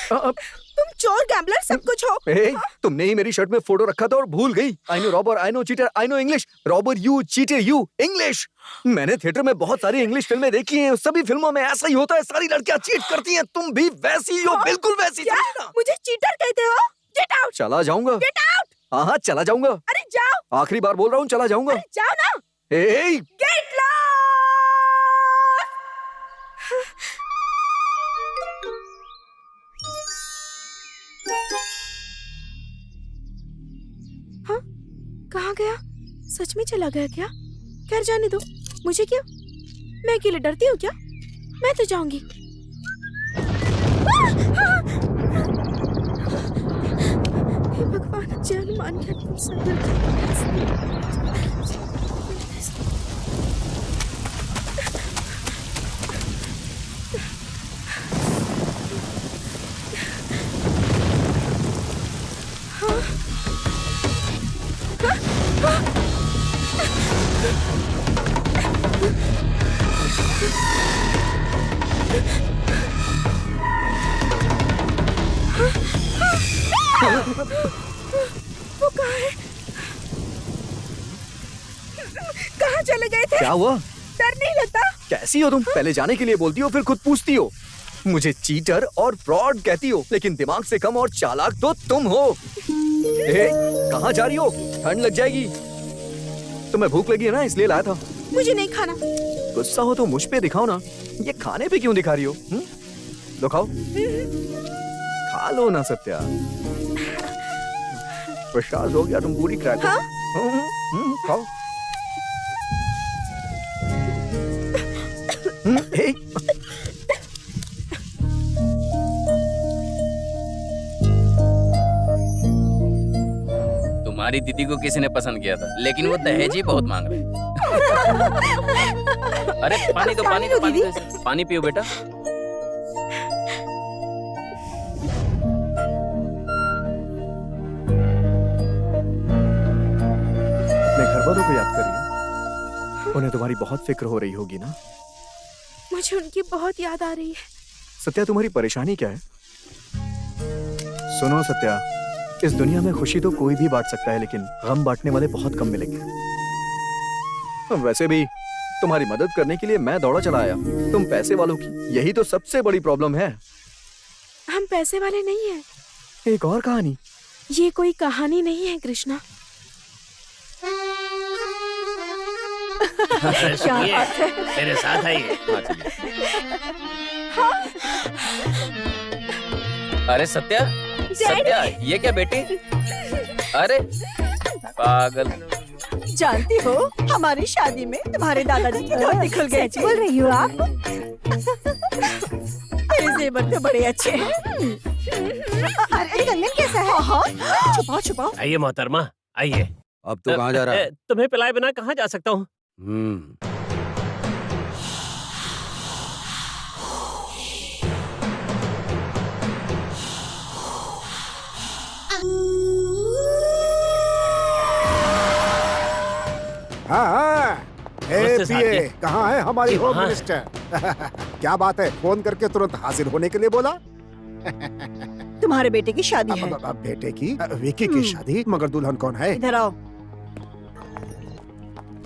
तुम चोर, गैम्बलर सब कुछ हो। ए, तुमने ही मेरी शर्ट में फोटो रखा था और भूल गई। I know robber, I know cheater, I know English. Robber you, cheater you, English. मैंने थिएटर में बहुत सारी इंग्लिश फिल्में देखी हैं। सभी फिल्मों में ऐसा ही होता है, सारी लड़कियां चीट करती हैं। तुम भी वैसी हो, बिल्कुल वैसी। क्या? मुझे चीटर कहते हो? Get out. चला जाऊंगा। Get out. हाँ हाँ चला जाऊंगा। अरे जाओ। आखिरी बार बोल रहा हूँ, चला जाऊंगा। अरे जाओ ना। ए, गेट लॉस्ट। हाँ, कहाँ गया? सच में चला गया क्या? खैर जाने दो, मुझे क्या, मैं अकेले डरती हूँ क्या? मैं तो जाऊंगी। हे भगवान, जान मान के वो कहाँ है? कहाँ चले गए थे? क्या हुआ? डर नहीं लगता? कैसी हो तुम? पहले जाने के लिए बोलती हो, फिर खुद पूछती हो। मुझे चीटर और फ्रॉड कहती हो, लेकिन दिमाग से कम और चालाक तो तुम हो। ए, कहाँ जा रही हो? ठंड लग जाएगी। तुम्हें भूख लगी है ना, इसलिए लाया था। मुझे नहीं खाना। गुस्सा हो तो मुझ पे दिखाओ ना। ये खाने पे क्यों दिखा रही हो? लो खाओ। खा लो ना सत्या। प्रसाद हो गया, तुम पूरी क्रैक। हाँ? खाओ। ए, तुम्हारी दीदी को किसी ने पसंद किया था, लेकिन वो दहेज ही बहुत मांग रहे हैं। अरे पानी दो, पानी दो, पानी दो। पानी पियो बेटा। घरवालों को याद कर रही हो? उन्हें तुम्हारी बहुत फिक्र हो रही होगी ना? मुझे उनकी बहुत याद आ रही है। सत्या, तुम्हारी परेशानी क्या है? सुनो सत्या, इस दुनिया में खुशी तो कोई भी बांट सकता है, लेकिन गम बांटने वाले बहुत कम मिलेंगे। वैसे भी तुम्हारी मदद करने के लिए मैं दौड़ा चला आया। तुम पैसे वालों की, यही तो सबसे बड़ी प्रॉब्लम है। हम पैसे वाले नहीं हैं। एक और कहानी। ये कोई कहानी नहीं है कृष्णा। मेरे साथ आइए। अरे सत्या, सत्या, ये क्या बेटी? अरे पागल। जानती हो, हमारी शादी में तुम्हारे दादाजी की धोती खुल गई। बोल रही हो आप? तेरे जेवर तो बड़े अच्छे हैं। अरे कंगन कैसा है? हाँ, छुपाओ छुपाओ। आइए मोहतरमा, आइए। अब तू कहाँ जा रहा है? तुम्हें पिलाए बिना कहाँ जा सकता हूँ? हाँ, पीए, कहाँ है हमारी होम मिनिस्टर? क्या बात है, फोन करके तुरंत हाजिर होने के लिए बोला? तुम्हारे बेटे की शादी है। बेटे की? विकी की शादी? मगर दुल्हन कौन है? इधर आओ।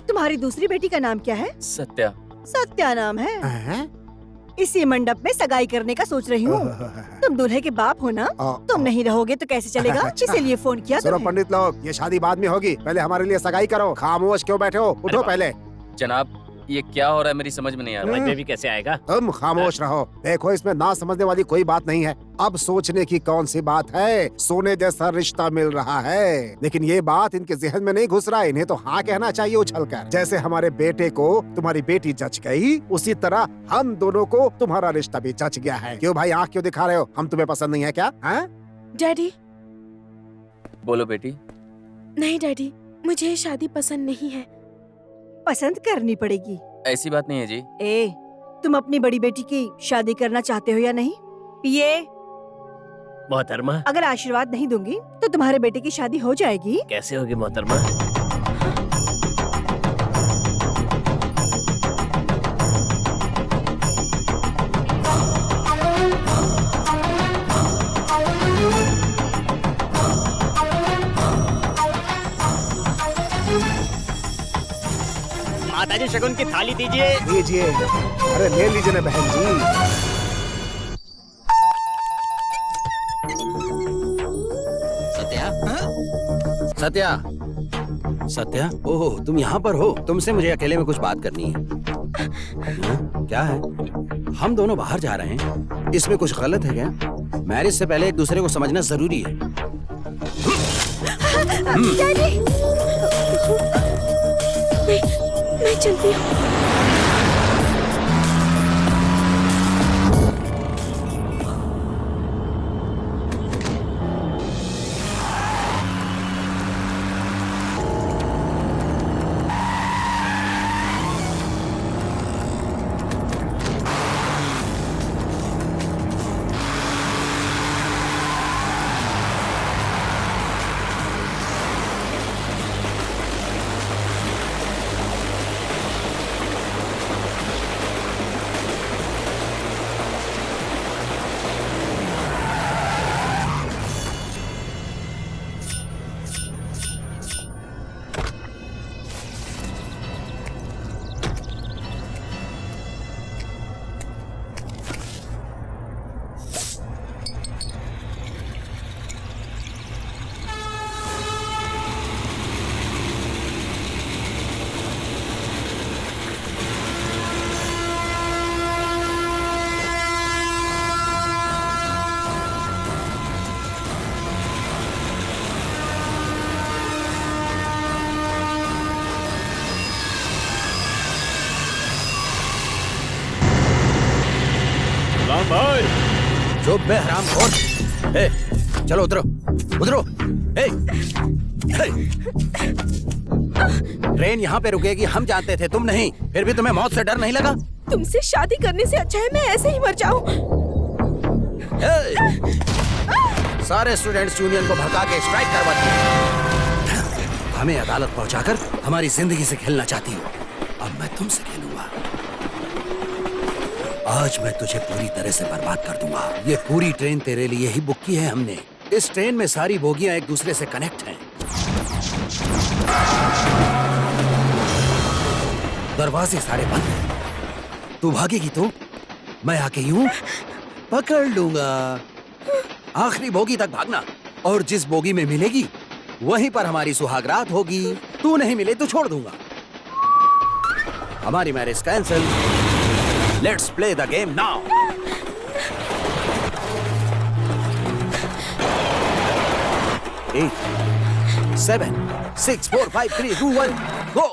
तुम्हारी दूसरी बेटी का नाम क्या है? सत्या। सत्या नाम है? इसी मंडप में सगाई करने का सोच रही हूँ। तुम दूल्हे के बाप हो ना? तुम नहीं रहोगे तो कैसे चलेगा? इसीलिए फोन किया। सुनो पंडित लोग, ये शादी बाद में होगी, पहले हमारे लिए सगाई करो। खामोश क्यों बैठे हो? उठो पहले। जनाब, ये क्या हो रहा है, मेरी समझ में नहीं आ रहा। समझ में भी कैसे आएगा? तुम खामोश रहो। देखो, इसमें ना समझने वाली कोई बात नहीं है। अब सोचने की कौन सी बात है? सोने जैसा रिश्ता मिल रहा है, लेकिन ये बात इनके जहन में नहीं घुस रहा है। इन्हें तो हाँ कहना चाहिए उछलकर। जैसे हमारे बेटे को तुम्हारी बेटी जच गई, उसी तरह हम दोनों को तुम्हारा रिश्ता भी जच गया है। क्यों भाई, आँख क्यों दिखा रहे हो? हम तुम्हें पसंद नहीं है क्या? डैडी। बोलो बेटी। नहीं डैडी, मुझे ये शादी पसंद नहीं है। पसंद करनी पड़ेगी। ऐसी बात नहीं है जी। तुम अपनी बड़ी बेटी की शादी करना चाहते हो या नहीं? पिए, मोहतरमा, अगर आशीर्वाद नहीं दूंगी तो तुम्हारे बेटे की शादी हो जाएगी। कैसे होगी मोहतरमा? माताजी शगुन की थाली दीजिए। लीजिए। अरे ले लीजिए ना बहन जी। सत्या, सत्या, सत्या, ओह तुम यहाँ पर हो। तुमसे मुझे अकेले में कुछ बात करनी है। क्या है? हम दोनों बाहर जा रहे हैं, इसमें कुछ गलत है क्या? मैरिज से पहले एक दूसरे को समझना जरूरी है। डैडी, मैं चलती हूँ। जो बेहराम खोर। ए, चलो उतरो, उतरो। ए, ए। ट्रेन यहाँ पे रुकेगी हम जानते थे, तुम नहीं। फिर भी तुम्हें मौत से डर नहीं लगा? तुमसे शादी करने से अच्छा है मैं ऐसे ही मर जाऊं। सारे स्टूडेंट्स यूनियन को भड़का के स्ट्राइक करवा दिया। हमें अदालत पहुंचाकर हमारी जिंदगी से खेलना चाहती हो। अब मैं तुमसे खेलूंगा। आज मैं तुझे पूरी तरह से बर्बाद कर दूंगा। ये पूरी ट्रेन तेरे लिए ही बुक की है हमने। इस ट्रेन में सारी बोगियां एक दूसरे से कनेक्ट हैं। दरवाजे सारे बंद हैं। तू भागेगी तो मैं आके यूं पकड़ लूंगा। आखिरी बोगी तक भागना, और जिस बोगी में मिलेगी वहीं पर हमारी सुहागरात होगी। तू नहीं मिले तो छोड़ दूंगा। हमारी marriage cancel. Let's play the game now. 8 7 6 4 5 3 2 1 गो।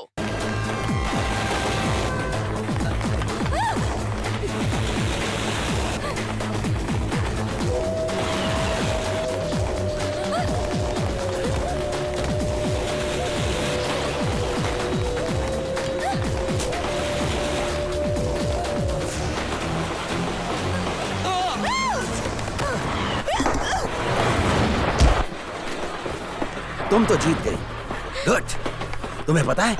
तुम तो जीत गई। गुड। तुम्हें पता है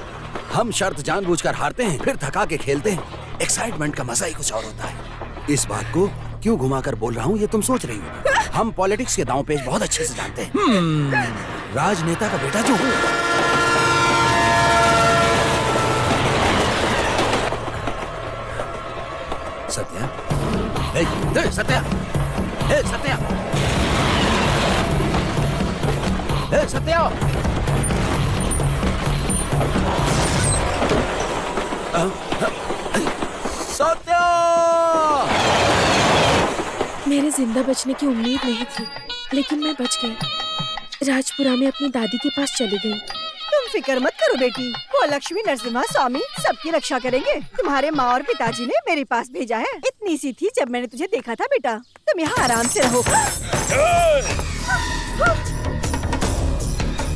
हम शर्त जानबूझकर हारते हैं, फिर थका के खेलते हैं। एक्साइटमेंट का मजा ही कुछ और होता है। इस बात को क्यों घुमाकर बोल रहा हूँ ये तुम सोच रही हो। हम पॉलिटिक्स के दांव पेच बहुत अच्छे से जानते हैं। राजनेता का बेटा जो हूँ। सत्या, सत्या, सत्या, सत्या। सत्या! मेरे जिंदा बचने की उम्मीद नहीं थी, लेकिन मैं बच गई। राजपुरा में अपनी दादी के पास चली गई। तुम फिक्र मत करो बेटी, वो लक्ष्मी नरसिम्हा स्वामी सबकी रक्षा करेंगे। तुम्हारे माँ और पिताजी ने मेरे पास भेजा है। इतनी सी थी जब मैंने तुझे देखा था बेटा। तुम यहाँ आराम से रहो।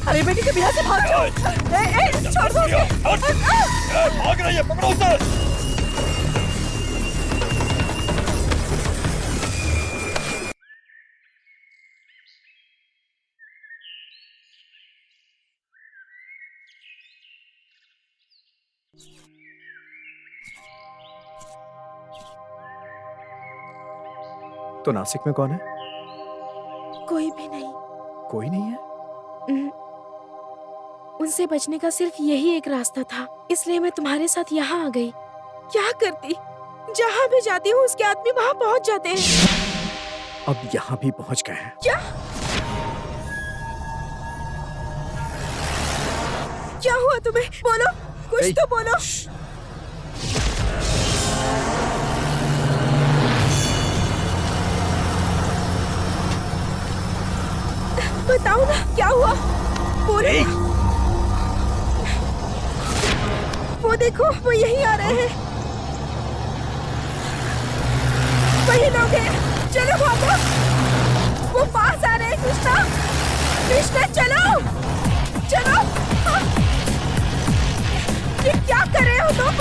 अरे बेटी तुम यहाँ से भाग जाओ। छोड़ दो। भाग रही है, पकड़ो उसे। तो नासिक में कौन है? कोई भी नहीं। कोई नहीं है? उनसे बचने का सिर्फ यही एक रास्ता था, इसलिए मैं तुम्हारे साथ यहाँ आ गई। क्या करती, जहाँ भी जाती हूँ उसके आदमी वहाँ पहुँच जाते हैं। अब यहाँ भी पहुँच गए हैं। क्या क्या हुआ तुम्हें? बोलो, कुछ तो बोलो। बताओ ना क्या हुआ, बोलो। वो देखो, वो यही आ रहे हैं। वही लोग हैं, चलो भागो। वो पास आ रहे हैं। कृष्णा, कृष्णा चलो चलो। हाँ। ये क्या कर रहे हो तुम?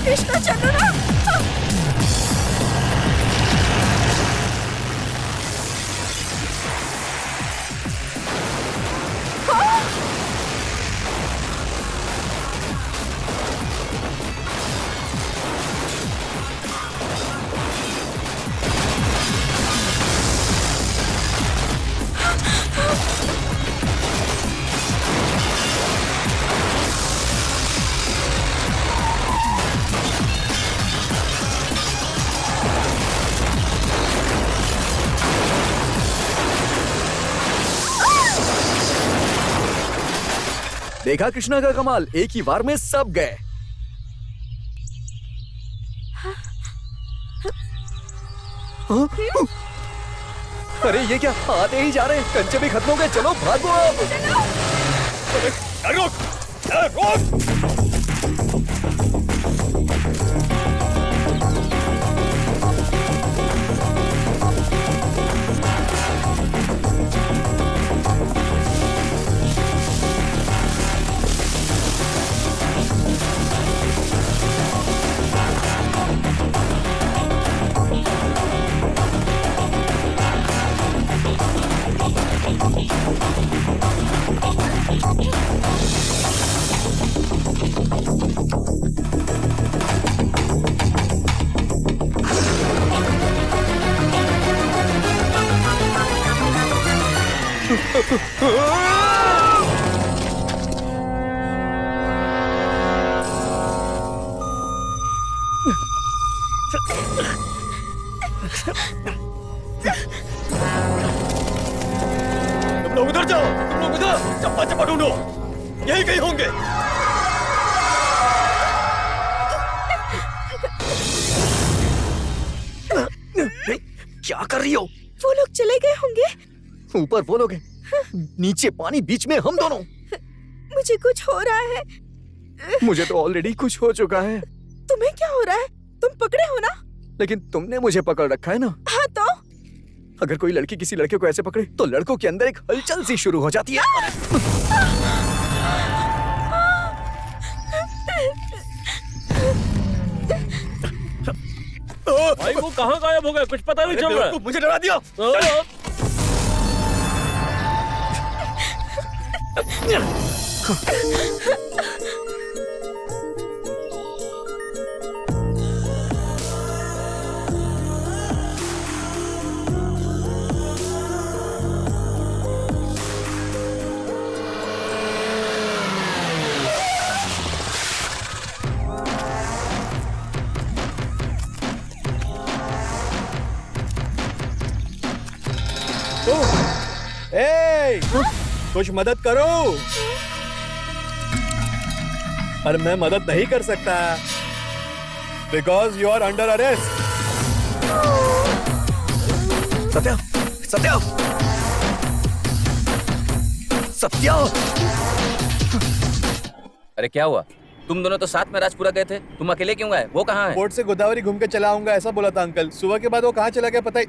कृष्णा चलो ना। हाँ। देखा कृष्णा का कमाल, एक ही बार में सब गए। हाँ? अरे ये क्या, आते ही जा रहे हैं, कंचे भी खत्म हो गए। चलो भागो अब। रोक, रोक। तुम लोग उधर जाओ, तुम लोग उधर चप्पा चप्पा ढूंढो, यही कहीं होंगे। क्या कर रही हो? वो लोग चले गए होंगे। ऊपर वो लोग हैं, नीचे पानी, बीच में हम दोनों। मुझे कुछ हो रहा है। मुझे तो ऑलरेडी कुछ हो चुका है। तुम्हें क्या हो रहा है? तुम पकड़े हो ना? लेकिन तुमने मुझे पकड़ रखा है ना। हाँ तो? अगर कोई लड़की किसी लड़के को ऐसे पकड़े तो लड़कों के अंदर एक हलचल सी शुरू हो जाती है। भाई वो कहाँ गायब हो गए, कुछ पता नहीं चल रहा है। मुझे डरा दिया। कुछ मदद करो। पर मैं मदद नहीं कर सकता because you are under arrest. Satya, Satya, Satya. अरे क्या हुआ? तुम दोनों तो साथ में राजपुरा गए थे, तुम अकेले क्यों गए? वो कहाँ है? बोट से गोदावरी घूम के चला आऊंगा ऐसा बोला था अंकल। सुबह के बाद वो कहाँ चला गया पता ही।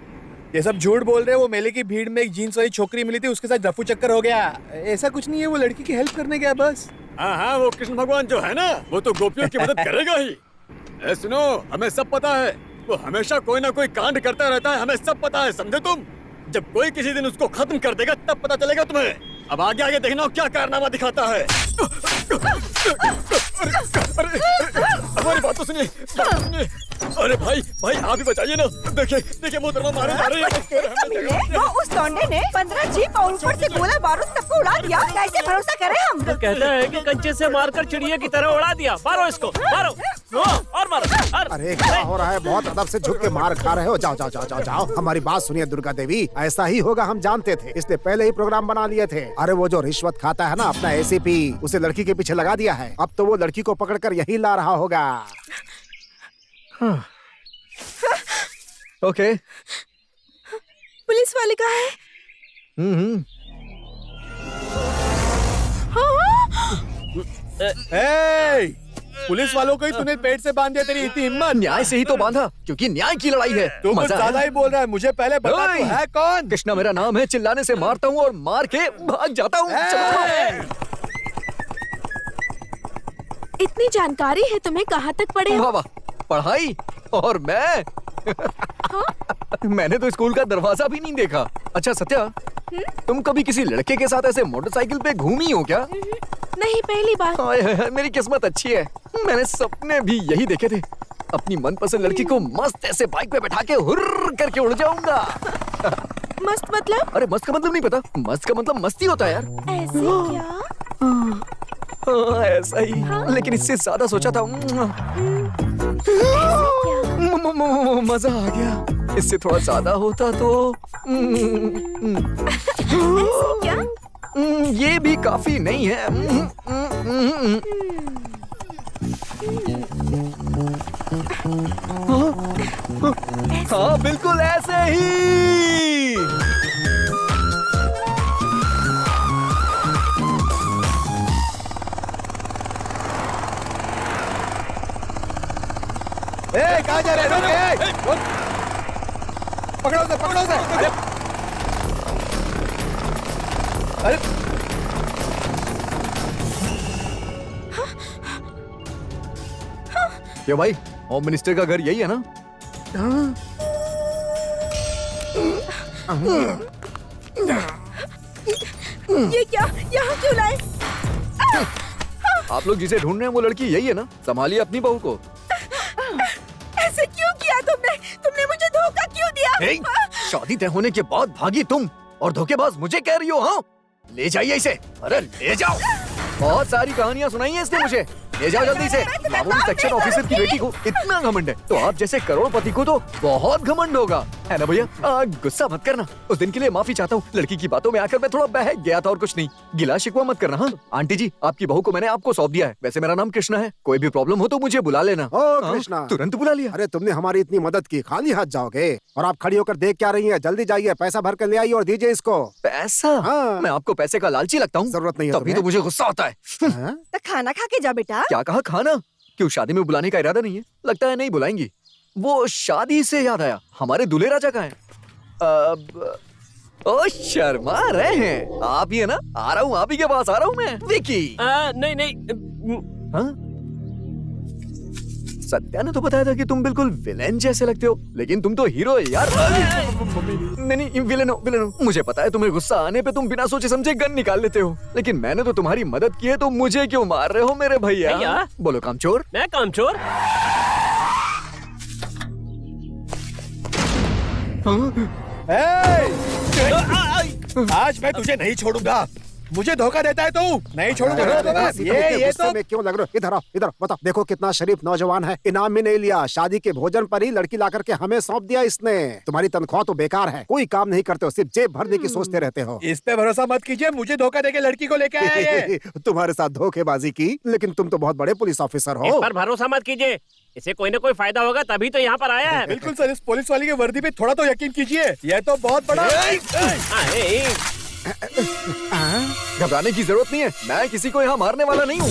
ये सब झूठ बोल रहे हैं। वो मेले की भीड़ में एक जीन्स वाली छोकरी मिली थी, उसके साथ रफू चक्कर हो गया। ऐसा कुछ नहीं है, वो लड़की की हेल्प करने गया बस। हाँ हाँ, वो कृष्ण भगवान जो है ना, वो तो गोपियों की मदद करेगा ही। ए सुनो, हमें सब पता है, वो हमेशा कोई ना कोई कांड करता रहता है, हमें सब पता है, समझे तुम? जब कोई किसी दिन उसको खत्म कर देगा तब पता चलेगा तुम्हें। अब आगे आगे देखना क्या कारनामा दिखाता है। हमारी बात तो सुनिए, अरे भाई भाई आप ही बचाइए ना। देखिए देखिए मोहतरमा मारे जा रहे हैं। वो उस लौंडे ने 15 जीप और ऊपर से गोला बारूद सबको उड़ा दिया। कैसे भरोसा करें हम? तो कहता है कि कंचे से मारकर चिड़िया की तरह उड़ा दिया। मारो इसको, मारो और मारो। अरे क्या हो रहा है? बहुत अदब से झुक के मार खा रहे हो। जाओ जाओ जाओ जाओ जाओ। हमारी बात सुनिए दुर्गा देवी, ऐसा ही होगा हम जानते थे, इसलिए पहले ही प्रोग्राम बना लिए थे। अरे वो जो रिश्वत खाता है ना अपना एसीपी, उसे लड़की के पीछे लगा दिया है। अब तो वो लड़की को पकड़कर यही ला रहा होगा। ओके। पुलिस वाले कहाँ है? पुलिस वालों को ही तूने पेट से बांध दिया, तेरी इतनी हिम्मत? न्याय से ही तो बांधा, क्योंकि न्याय की लड़ाई है। तू कुछ ज्यादा ही बोल रहा है। मुझे पहले बता तू है कौन? कृष्णा मेरा नाम है। चिल्लाने से मारता हूँ और मार के भाग जाता हूँ। इतनी जानकारी है तुम्हें, कहाँ तक पढ़े हो? वाह, पढ़ाई और मैं मैंने तो स्कूल का दरवाजा भी नहीं देखा। अच्छा सत्या, तुम कभी किसी लड़के के साथ ऐसे मोटरसाइकिल पे घूमी हो क्या? नहीं, पहली बार। हाय हाय, मेरी किस्मत अच्छी है। मैंने सपने भी यही देखे थे, अपनी मनपसंद लड़की को मस्त ऐसे बाइक पे बैठा के हुर्र करके उड़ जाऊंगा। मस्त मतलब? अरे मस्त का मतलब नहीं पता? मस्त का मतलब मस्ती होता है यार। ऐसे क्या? हाँ ऐसा ही, लेकिन इससे ज्यादा सोचा था। मजा आ गया। इससे थोड़ा ज्यादा होता तो क्या? ये भी काफी नहीं है। हाँ बिल्कुल ऐसे ही। कहाँ जा रहे हो? पकड़ो उसे, पकड़ो उसे। अरे क्या भाई, होम मिनिस्टर का घर यही है ना? ये क्या? यहाँ क्यों लाए? आप लोग जिसे ढूंढ रहे हैं वो लड़की यही है ना? संभालिए अपनी बहू को। ऐसे क्यों किया तुमने? तुमने मुझे धोखा क्यों दिया? शादी तय होने के बाद भागी तुम, और धोखेबाज मुझे कह रही हो? हाँ ले जाइए इसे। अरे ले जाओ। बहुत सारी कहानियां सुनाई है इसने मुझे। ले जाओ जल्दी से। मामूली सेक्शन ऑफिसर की बेटी को इतना घमंड है, तो आप जैसे करोड़पति को तो बहुत घमंड होगा, है ना भैया? गुस्सा मत करना, उस दिन के लिए माफी चाहता हूँ। लड़की की बातों में आकर मैं थोड़ा बहक गया था और कुछ नहीं। गिला शिकवा मत करना। हाँ आंटी जी, आपकी बहू को मैंने आपको सौंप दिया है। वैसे मेरा नाम कृष्णा है, कोई भी प्रॉब्लम हो तो मुझे बुला लेना। ओ कृष्णा, तुरंत बुला लिया। अरे तुमने हमारी इतनी मदद की, खाली हाथ जाओगे? और आप खड़ी होकर देख क्या रही है? जल्दी जाइए, पैसा भर कर ले आइए और दीजिए इसको। पैसा? हाँ। मैं आपको पैसे का लालची लगता हूँ? जरूरत नहीं है तभी तो मुझे गुस्सा आता है। तो खाना खा के जा बेटा। क्या कहा खाना? क्यों शादी में बुलाने का इरादा नहीं है? लगता है नहीं बुलाएंगी। वो शादी से याद आया, हमारे दूल्हे राजा कहाँ हैं? ओ शर्मा रहे हैं आप ही है ना? आ रहा हूँ, आप ही के पास आ रहा हूँ मैं। विकी नहीं नहीं। हाँ? सत्या ने तो बताया था कि तुम बिल्कुल विलेन जैसे लगते हो, लेकिन तुम तो हीरो है यार। नहीं नहीं, विलेन हो, विलेन हो। मुझे पता है तुम्हें गुस्सा आने पे तुम बिना सोचे समझे गन निकाल लेते हो, लेकिन मैंने तो तुम्हारी मदद की है, तो मुझे क्यों मार रहे हो मेरे भैया? बोलो कामचोर। मैं कामचोर? आज मैं तुझे नहीं छोड़ूंगा। मुझे धोखा देता है तू? नहीं छोड़ूंगा। ये तो में क्यों लग रहे हो? इधर आओ, इधर बताओ। देखो कितना शरीफ नौजवान है, इनाम भी नहीं लिया, शादी के भोजन पर ही लड़की ला करके हमें सौंप दिया इसने। तुम्हारी तनख्वाह तो बेकार है, कोई काम नहीं करते हो, सिर्फ जेब भरने की सोचते रहते हो। इस पे भरोसा मत कीजिए, मुझे धोखा देके लड़की को लेके आया ये। तुम्हारे साथ धोखेबाजी की, लेकिन तुम तो बहुत बड़े पुलिस ऑफिसर हो। इस पर भरोसा मत कीजिए, इसे कोई न कोई फायदा होगा तभी तो यहाँ पर आया है। बिल्कुल सर, इस पुलिस वाली की वर्दी पे थोड़ा तो यकीन कीजिए, यह तो बहुत बड़ा। घबराने की जरूरत नहीं है, मैं किसी को यहाँ मारने वाला नहीं हूँ।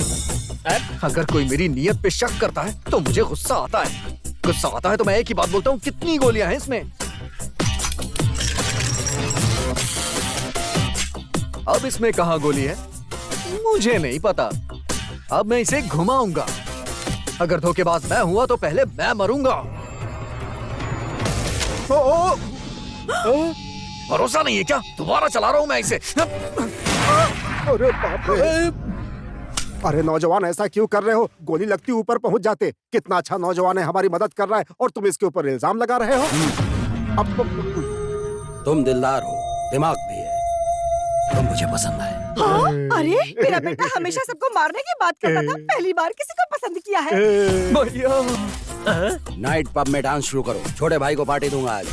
अगर कोई मेरी नीयत पे शक करता है तो मुझे गुस्सा आता है। गुस्सा आता है तो मैं एक ही बात बोलता हूँ, कितनी गोलियां हैं इसमें? अब इसमें कहाँ गोली है मुझे नहीं पता। अब मैं इसे घुमाऊंगा। अगर धोखेबाज मैं हुआ तो पहले मैं मरूंगा। भरोसा नहीं है क्या? दोबारा चला रहा हूं मैं इसे। अरे बाप रे। अरे नौजवान, ऐसा क्यों कर रहे हो? गोली लगती ऊपर पहुंच जाते। कितना अच्छा नौजवान है, हमारी मदद कर रहा है और तुम इसके ऊपर इल्जाम लगा रहे हो। तुम दिलदार हो, दिमाग भी है, तुम मुझे पसंद आए। हाँ? अरे मेरा बेटा हमेशा सबको मारने की बात करता था, पहली बार किसी को पसंद किया है। भैया नाइट पब में डांस शुरू करो, छोटे भाई को पार्टी दूंगा आज।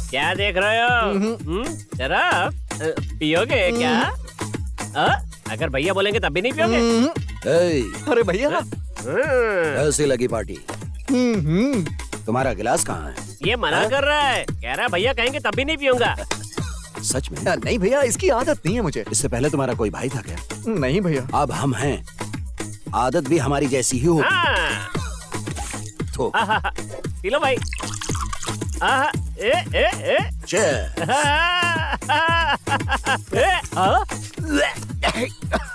क्या देख रहे हो? शराब पियोगे क्या? अगर भैया बोलेंगे तब भी नहीं पियोगे? अरे भैया कैसी लगी पार्टी? तुम्हारा गिलास कहाँ है? ये मना कर रहा है, कह रहा है भैया कहेंगे तब भी नहीं पीऊंगा। सच में? नहीं भैया, इसकी आदत नहीं है मुझे। इससे पहले तुम्हारा कोई भाई था क्या? नहीं भैया। अब हम हैं, आदत भी हमारी जैसी ही होगी। तो पी लो भाई।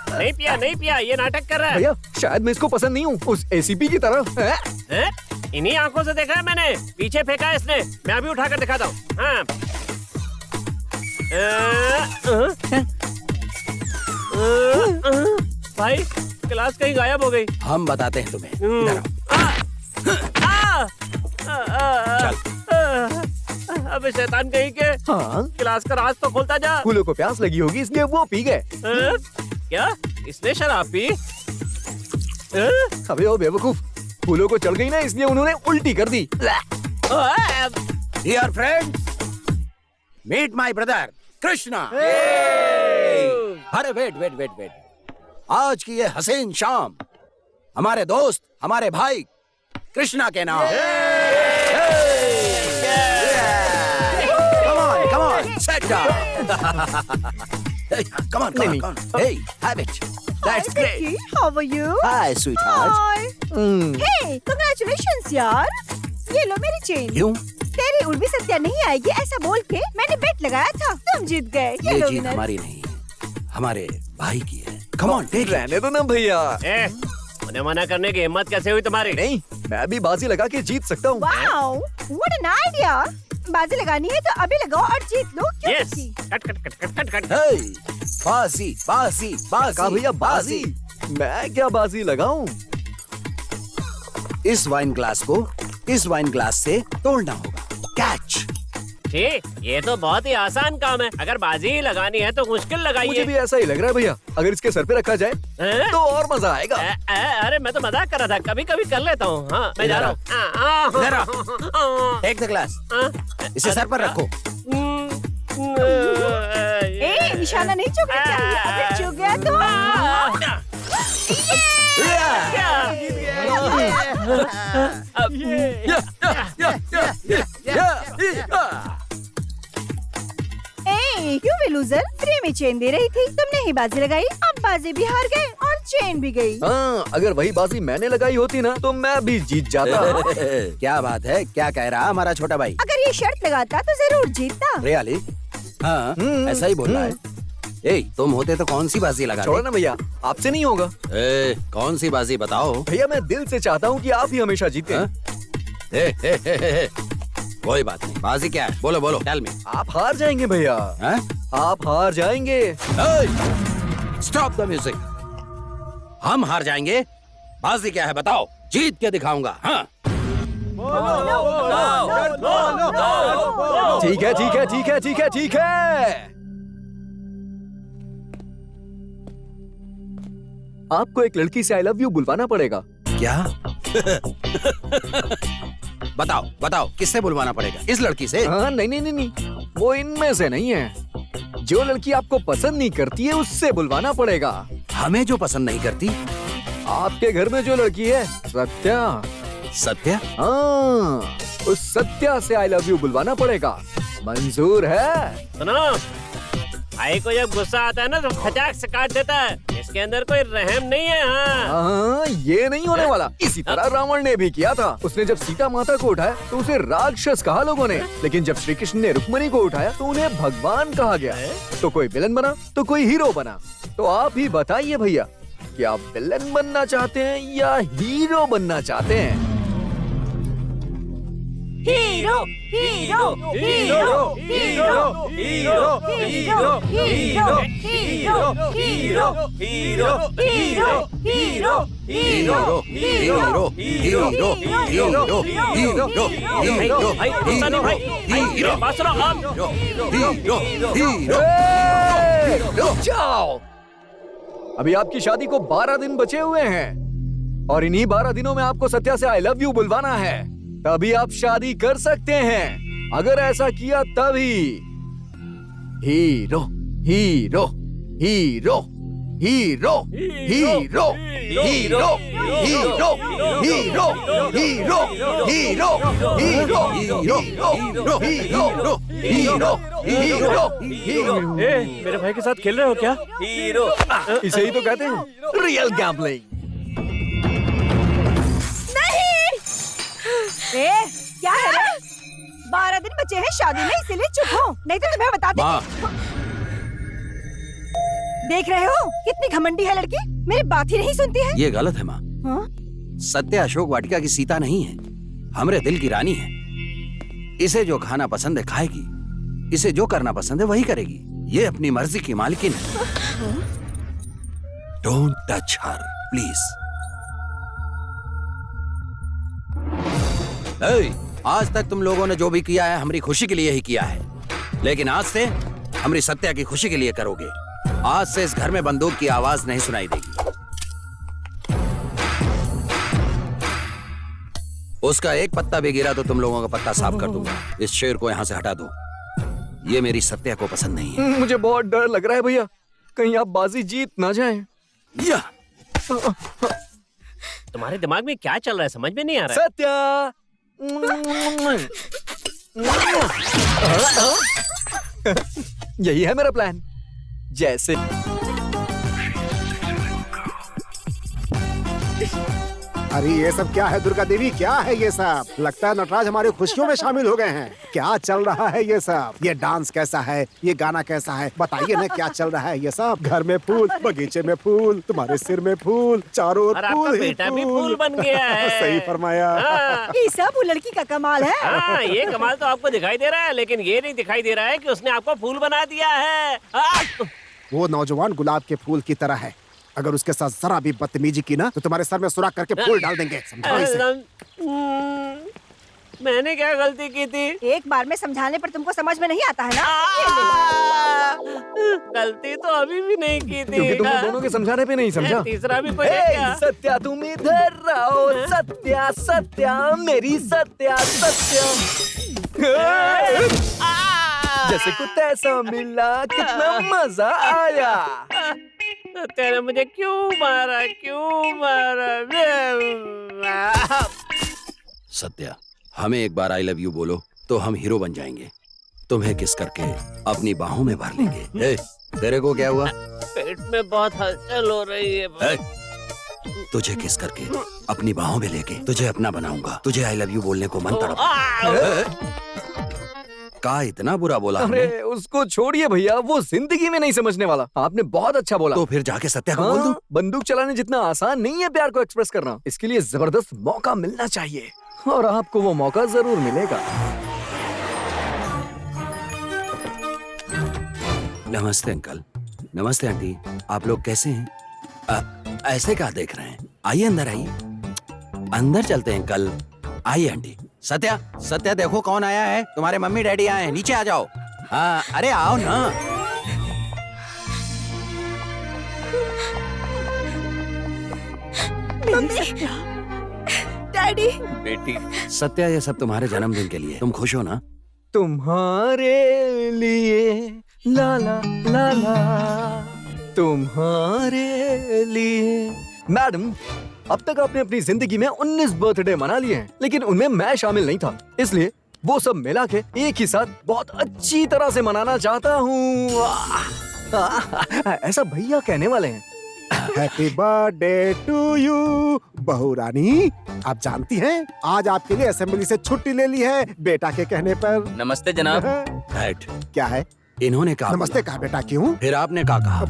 नहीं पिया, नहीं पिया, ये नाटक कर रहा है। भैया शायद मैं इसको पसंद नहीं हूँ, उस एसीपी की तरह। इन्हीं आंखों से देखा है मैंने, पीछे फेंका है इसने। मैं अभी उठाकर दिखाता हूँ। हाँ। भाई क्लास कहीं गायब हो गई। हम बताते हैं तुम्हें, इधर आओ। चल। अबे शैतान कहीं के। हाँ? क्लास का राज तो खोलता जा। फूलों को प्यास लगी होगी इसलिए वो पी गए। क्या इसने शराब पी? अबे ओ बेवकूफ, फूलों को चढ़ गई ना इसलिए उन्होंने उल्टी कर दी। Dear friends, meet my brother Krishna. अरे वेट, आज की ये हसीन शाम हमारे दोस्त, हमारे भाई कृष्णा के नाम। Come on, sit down. Come on. Hey, have it. That's great. How are you? Hi, sweetheart. Hi. Hey, congratulations यार। ये लो मेरी चेन। क्यों? तेरी उर्वी सत्या नहीं आएगी ऐसा बोल के मैंने बेट लगाया था, तुम जीत गए। ये लो जीत winner। हमारी नहीं, हमारे भाई की है। Come on, take it. रहने दो ना भैया। उन्हें मना करने की हिम्मत कैसे हुई तुम्हारी? नहीं, मैं भी बाजी लगा के जीत सकता हूँ। Wow, what an idea! बाजी लगानी है तो अभी लगाओ और जीत लो। क्यों Yes. नहीं? कट। Hey, बाजी। कहा भैया बाजी? मैं क्या बाजी लगाऊं? इस वाइन ग्लास को इस वाइन ग्लास से तोड़ना होगा। कैच। ठीक, ये तो बहुत ही आसान काम है। अगर बाजी ही लगानी है तो मुश्किल लगाइए। मुझे भी ऐसा ही लग रहा है भैया, अगर इसके सर पे रखा जाए तो और मजा आएगा। अरे मैं तो मजाक कर रहा था, कभी कभी कर लेता हूँ। हाँ, मैं जा रहा हूँ। इधर आओ। टेक द ग्लास, इसे सर पर रखो। निशाना नहीं चुकना चाहिए, अगर चुक गया तो क्यों वे लूजर, फ्री में चेन दे रही थी, तुमने ही बाजी लगाई, अब बाजी भी हार गए और चेन भी गई। हाँ, अगर वही बाजी मैंने लगाई होती ना तो मैं भी जीत जाता। क्या बात है, क्या कह रहा हमारा छोटा भाई? अगर ये शर्त लगाता तो जरूर जीतता। रियली? हाँ, ऐसा ही बोल रहा है। ए, तुम होते तो कौन सी बाजी लगा? छोड़ो ना भैया, आपसे नहीं होगा। कौन सी बाजी बताओ? भैया मैं दिल से चाहता हूँ कि आप ही हमेशा जीते। कोई बात नहीं, बाजी क्या है? बोलो, टेल मी। आप हार जाएंगे भैया। आप हार जाएंगे। Stop the music. हम हार जाएंगे? बाजी क्या है बताओ, जीत के दिखाऊंगा। हाँ, ठीक है। आपको एक लड़की से आई लव यू बुलवाना पड़ेगा। क्या? बताओ किससे बुलवाना पड़ेगा? इस लड़की से? हाँ, नहीं, वो इनमें से नहीं है। जो लड़की आपको पसंद नहीं करती है उससे बुलवाना पड़ेगा। हमें जो पसंद नहीं करती? आपके घर में जो लड़की है, सत्या। हाँ, उस सत्या से आई लव यू बुलवाना पड़ेगा। मंजूर है? सुनो, भाई को जब गुस्सा आता है ना तो फटाक से काट देता है। इसके अंदर कोई रहम नहीं है। हाँ, ये नहीं होने वाला। इसी तरह रावण ने भी किया था। उसने जब सीता माता को उठाया तो उसे राक्षस कहा लोगों ने, लेकिन जब श्री कृष्ण ने रुक्मणी को उठाया तो उन्हें भगवान कहा गया। तो कोई विलन बना तो कोई हीरो बना। तो आप ही बताइए भैया, कि आप विलन बनना चाहते हैं या हीरो बनना चाहते हैं? Hero hero hero hero hero hero hero hero hero hero hero hero hero hero hero hero hero भाई गुस्सा नहीं भाई, हीरो बात सुनो आप। रुक जाओ। अभी आपकी शादी को 12 दिन बचे हुए हैं और इन्हीं 12 दिनों में आपको सत्या से आई लव यू बुलवाना है, तभी आप शादी कर सकते हैं। अगर ऐसा किया तभी hero hero hero hero hero hero hero hero hero hero hero hero hero hero hero. मेरे भाई के साथ खेल रहे हो क्या? हीरो, इसे ही तो कहते हैं रियल गैम्बलिंग। क्या है रे? 12 दिन बचे हैं शादी में, इसीलिए चुप हो, नहीं तो तुम्हें बता देंगे। देख रहे हो कितनी घमंडी है लड़की, मेरी बात ही नहीं सुनती है। ये गलत है माँ। सत्या अशोक वाटिका की सीता नहीं है, हमरे दिल की रानी है। इसे जो खाना पसंद है खाएगी, इसे जो करना पसंद है वही करेगी। ये अपनी मर्जी की मालकिन है। Don't touch her please. आज तक तुम लोगों ने जो भी किया है हमारी खुशी के लिए ही किया है, लेकिन आज से हमारी सत्या की खुशी के लिए करोगे। आज से इस घर में बंदूक की आवाज नहीं सुनाई देगी। उसका एक पत्ता भी गिरा तो तुम लोगों का पत्ता साफ कर दूंगा। इस शेर को यहाँ से हटा दो, ये मेरी सत्या को पसंद नहीं है। मुझे बहुत डर लग रहा है भैया, कहीं आप बाजी जीत ना जाएं। या तुम्हारे दिमाग में क्या चल रहा है समझ में नहीं आ रहा है। सत्या यही है मेरा प्लान। जैसे अरे ये सब क्या है दुर्गा देवी, क्या है ये सब? लगता है नटराज हमारी खुशियों में शामिल हो गए हैं। क्या चल रहा है ये सब? ये डांस कैसा है, ये गाना कैसा है, बताइए ना क्या चल रहा है ये सब? घर में फूल, बगीचे में फूल, तुम्हारे सिर में फूल, चारों ओर फूल ही बेटा भी फूल बन गया है। सही फरमाया। ये सब वो लड़की का कमाल है। हाँ, ये कमाल तो आपको दिखाई दे रहा है, लेकिन ये नहीं दिखाई दे रहा है कि उसने आपको फूल बना दिया है। वो नौजवान गुलाब के फूल की तरह है, अगर उसके साथ जरा भी बदतमीजी की ना तो तुम्हारे सर में सुराख करके फूल डाल देंगे। समझाओ इसे। मैंने क्या गलती की थी? एक बार में समझाने पर तुमको समझ में नहीं आता है ना? गलती तो अभी भी नहीं की थी, क्योंकि तुम दोनों के समझाने पे नहीं समझा। तीसरा भी कोई है क्या? सत्या तुम इधर रहो, सत्या सत्या मेरी सत्या सत्या। जैसे कुछ ऐसा मिला, कितना मजा आया। तेरे मुझे क्यों मारा? सत्या, हमें एक बार आई लव यू बोलो तो हम हीरो बन जाएंगे। तुम्हें किस करके अपनी बाहों में भर लेंगे। ए, तेरे को क्या हुआ? पेट में बहुत हलचल हो रही है। तुझे किस करके अपनी बाहों में लेके तुझे अपना बनाऊंगा। तुझे आई लव यू बोलने को मन तड़प। का इतना बुरा बोला? अरे उसको छोड़िए भैया, वो जिंदगी में नहीं समझने वाला। आपने बहुत अच्छा बोला। तो फिर जाके सत्या को बोल दूं? बंदूक चलाने जितना आसान नहीं है प्यार को एक्सप्रेस करना। इसके लिए जबरदस्त मौका मिलना चाहिए और आपको वो मौका जरूर मिलेगा। नमस्ते अंकल। नमस्ते आंटी। आप लोग कैसे हैं? ऐसे क्या देख रहे हैं? आइए अंदर आइए। अंदर चलते हैं अंकल। आइए आंटी। सत्या, सत्या देखो कौन आया है। तुम्हारे मम्मी डैडी आए हैं, नीचे आ जाओ। हाँ, अरे आओ ना। डैडी। बेटी सत्या, ये सब तुम्हारे जन्मदिन के लिए। तुम खुश हो ना? तुम्हारे लिए लाला लाला, तुम्हारे लिए। मैडम, अब तक आपने अपनी जिंदगी में 19 बर्थडे मना लिए हैं, लेकिन उनमें मैं शामिल नहीं था, इसलिए वो सब मिला के एक ही साथ बहुत अच्छी तरह से मनाना चाहता हूँ। ऐसा भैया कहने वाले हैं। हैप्पी बर्थडे टू यू बहू रानी। आप जानती हैं आज आपके लिए असेंबली से छुट्टी ले ली है बेटा के कहने पर। नमस्ते जनाब। बैठ। क्या है? इन्होंने कहा नमस्ते कहा बेटा, क्यों? फिर आपने कहा।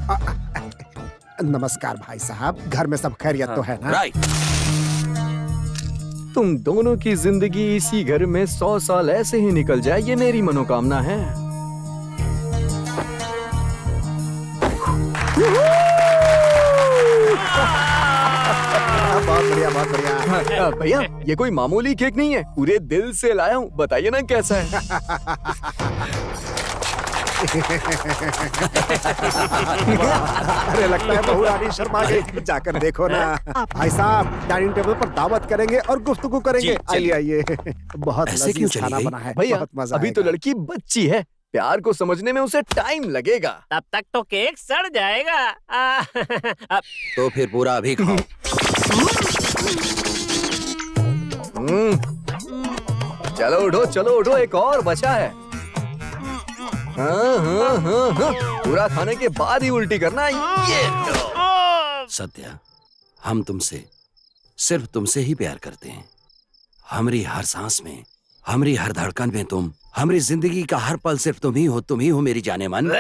नमस्कार भाई साहब, घर में सब खैरियत तो है ना? राइट। तुम दोनों की जिंदगी इसी घर में 100 साल ऐसे ही निकल जाए, ये मेरी मनोकामना है। बहुत बढ़िया, बहुत बढ़िया। भैया ये कोई मामूली केक नहीं है, पूरे दिल से लाया हूँ, बताइए ना कैसा है। अरे लगता है बहू रानी शर्मा गई, जाकर देखो ना। भाई साहब डाइनिंग टेबल पर दावत करेंगे और गुफ्तगू करेंगे। आइए आइए, बहुत ऐसे क्यों लजीज चली खाना गई? बना है, भैया बहुत मजा अभी तो आएगा। लड़की बच्ची है, प्यार को समझने में उसे टाइम लगेगा। तब तक तो केक सड़ जाएगा। अब तो फिर पूरा अभी खाओ। चलो उठो, चलो उठो, एक और बचा है। हाँ, हाँ, हाँ, हाँ। पूरा खाने के बाद ही उल्टी करना। ये सत्या, हम तुमसे, सिर्फ तुमसे ही प्यार करते हैं। हमारी हर सांस में, हमारी हर धड़कन में तुम, हमारी जिंदगी का हर पल सिर्फ तुम ही हो मेरी जाने मन।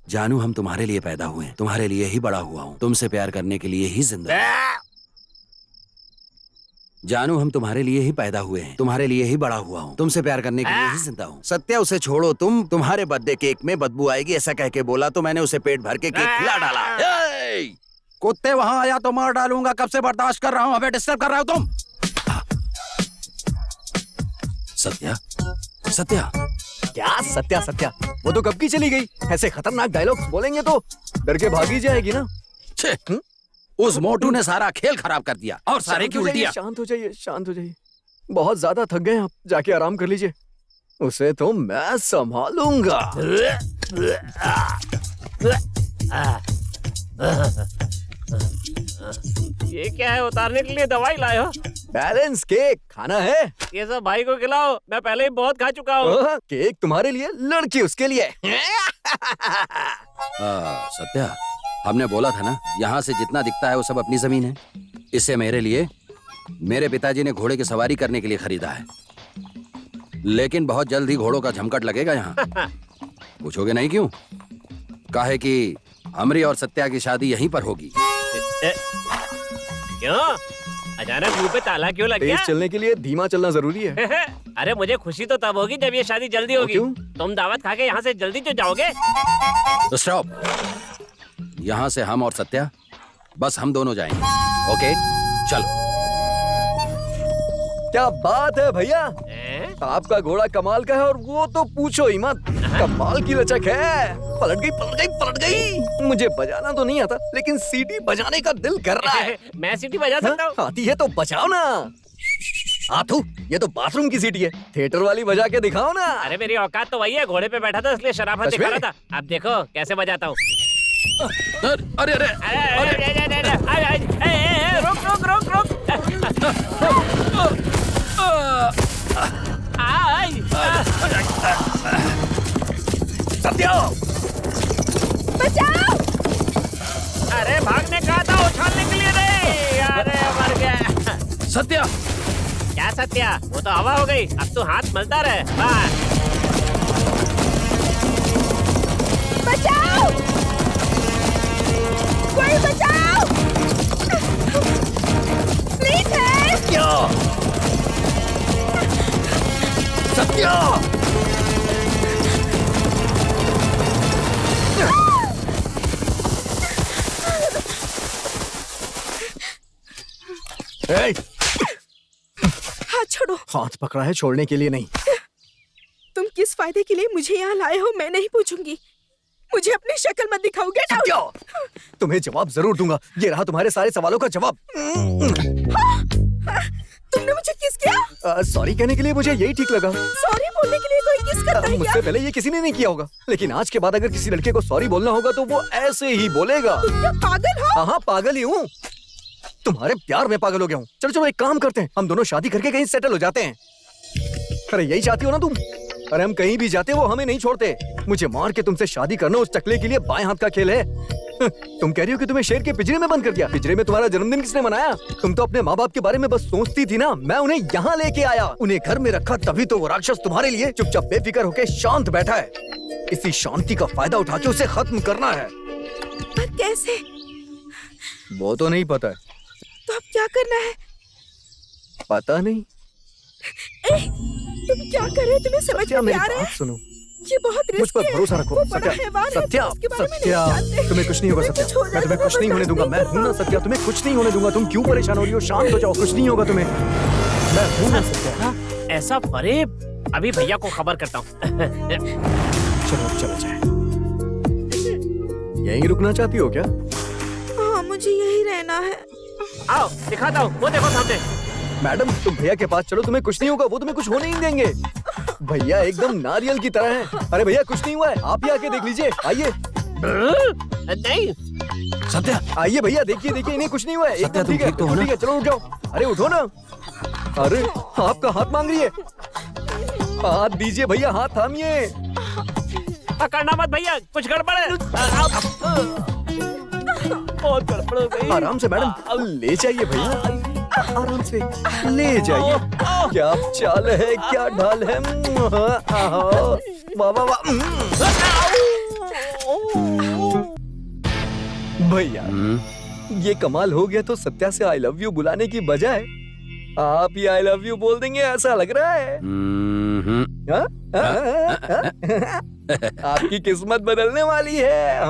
जानू, हम तुम्हारे लिए पैदा हुए हैं, तुम्हारे लिए ही बड़ा हुआ हूँ, तुमसे प्यार करने के लिए ही जिंदा हूं। जानू, हम तुम्हारे लिए ही पैदा हुए हैं, तुम्हारे लिए ही बड़ा हुआ हूँ, तुमसे प्यार करने के लिए ही जिंदा हूँ। सत्या, उसे छोड़ो, तुम्हारे बर्थडे केक में बदबू आएगी ऐसा कह के बोला तो मैंने उसे पेट भर के केक खिला डाला। ए! कुत्ते वहां आया तो मार डालूंगा, कब से बर्दाश्त कर रहा हूँ, हमें डिस्टर्ब कर रहे हो तुम। सत्या, सत्या। क्या सत्या सत्या, वो तो कब की चली गई। ऐसे खतरनाक डायलॉग्स बोलेंगे तो डर के भागी जाएगी ना। उस मोटू ने सारा खेल खराब कर दिया और सारे की उल्टियां। शांत हो जाइए, शांत हो जाइए, बहुत ज्यादा थक गए आप, जाके आराम कर लीजिए, उसे तो मैं संभालूंगा। ये क्या है, उतारने के लिए दवाई लाए हो? बैलेंस केक खाना है। ये सब भाई को खिलाओ, मैं पहले ही बहुत खा चुका हूँ। केक तुम्हारे लिए, लड़की उसके लिए। सत्या, हमने बोला था ना, यहाँ से जितना दिखता है वो सब अपनी जमीन है। इसे मेरे लिए मेरे पिताजी ने घोड़े की सवारी करने के लिए खरीदा है, लेकिन बहुत जल्द ही घोड़ों का झमकट लगेगा यहाँ। पूछोगे नहीं क्यों? काहे कि हमरी और सत्या की शादी यहीं पर होगी। क्यों? अचानक मुंह पे ताला क्यों लग गया? तेज चलने के लिए धीमा चलना जरूरी है। अरे मुझे खुशी तो तब होगी जब ये शादी जल्दी होगी। क्यों? तुम दावत खा के यहाँ से जल्दी तो जाओगे। तो स्टॉप। यहाँ से हम और सत्या, बस हम दोनों जाएंगे। ओके, चलो। क्या बात है भैया, आपका घोड़ा कमाल का है और वो तो पूछो ही मत, कमाल की लचक है। पलट गई, पलट गई, पलट गई। मुझे बजाना तो नहीं आता, लेकिन सीटी बजाने का दिल कर रहा है। मैं सीटी बजा सकता हूँ? आती है तो बजाओ ना। आथू, ये तो बाथरूम की सीटी है, थिएटर वाली बजा के दिखाओ ना। अरे मेरी औकात तो वही है, घोड़े पे बैठा था इसलिए शराफत दिखा रहा था। अब देखो कैसे बजाता हूँ। अरे अरे रुक रुक रुक रुक। सत्या, बचाओ! अरे भागने कहा था, उछालने के लिए नहीं। अरे मर गया। सत्या, क्या सत्या? वो तो हवा हो गई, अब तो हाथ मलता रहे। बस। बचाओ! कोई बचाओ! Please help! सत्या! हाथ छोड़ो। हाथ पकड़ा है, छोड़ने के लिए नहीं। तुम किस फायदे के लिए मुझे यहाँ लाए हो मैं नहीं पूछूंगी। मुझे अपनी शक्ल मत दिखाओ। Get out. तुम्हें जवाब जरूर दूंगा, ये रहा तुम्हारे सारे सवालों का जवाब। तुमने मुझे किस किया? सॉरी कहने के लिए मुझे यही ठीक लगा। सॉरी बोलने के लिए कोई किस करता है? मुझसे पहले ये किसी ने नहीं किया होगा, लेकिन आज के बाद अगर किसी लड़के को सॉरी बोलना होगा तो वो ऐसे ही बोलेगा। तुम क्या पागल हो? हाँ, पागल ही हूँ, तुम्हारे प्यार में पागल हो गया हूँ। चलो चलो एक काम करते हैं, हम दोनों शादी करके कहीं सेटल हो जाते हैं। अरे यही चाहती हो ना तुम? अरे हम कहीं भी जाते वो हमें नहीं छोड़ते। मुझे मार के तुमसे शादी करना उस टकले के लिए बाएं हाथ का खेल है। तुम कह रही हो कि तुम्हें शेर के पिंजरे में बंद कर दिया। पिंजरे में तुम्हारा जन्मदिन किसने मनाया? तुम तो अपने माँ बाप के बारे में बस सोचती थी ना। मैं उन्हें यहाँ लेके आया, उन्हें घर में रखा, तभी तो वो राक्षस तुम्हारे लिए चुपचाप बेफिक्र होके शांत बैठा है। इसी शांति का फायदा उठा के उसे खत्म करना है। पर कैसे? वो तो नहीं पता है। तो अब क्या करना है? पता नहीं। तुम क्या कर रहे हो? तुम्हें समझ में नहीं आ रहा है? सुनो, ये बहुत मुझ रिस्की पर है। भरोसा रखो। वो बड़ा सत्या, हैवान है, सत्या, उसके बारे में नहीं सत्या, जानते। तुम्हें कुछ नहीं होगा सत्या। मैं तुम्हें कुछ नहीं होने दूंगा। मैं हूं ना सत्या, तुम्हें कुछ नहीं होने दूंगा। तुम क्यों परेशान हो रही हो? शांत हो जाओ, कुछ नहीं होगा तुम्हें। मैं हूं ना सत्या। ऐसा फरेब, अभी भैया को खबर करता हूँ। चलो चलो जाए। यहीं रुकना चाहती हो क्या? हाँ, मुझे यही रहना है। आओ दिखाता हूँ, वो देखो सामने। मैडम तुम भैया के पास चलो, तुम्हें कुछ नहीं होगा। वो तुम्हें कुछ होने नहीं देंगे। भैया एकदम नारियल की तरह हैं। अरे भैया कुछ नहीं हुआ है, आप ही आके देख लीजिए। आइए। नहीं सत्या, आइए भैया, देखिए देखिए, इन्हें कुछ नहीं हुआ है। सत्या, एकदम तुम ठीक तो हो ना? ठीक है, चलो उठ जाओ। अरे उठो ना। अरे आपका हाथ मांग रही है। हाथ दीजिए भैया, हाथ थामिए। पकड़ना मत भैया, कुछ गड़बड़ है। बहुत गड़बड़ हो गई। आराम से मैडम, ले जाइए भैया, आराम से ले जाइए। क्या चाल है, क्या ढाल है। वाह वाह वाह। भैया ये कमाल हो गया। तो सत्या से आई लव यू बुलाने की बजाय आप ही आई लव यू बोल देंगे, ऐसा लग रहा है। आपकी किस्मत बदलने वाली है।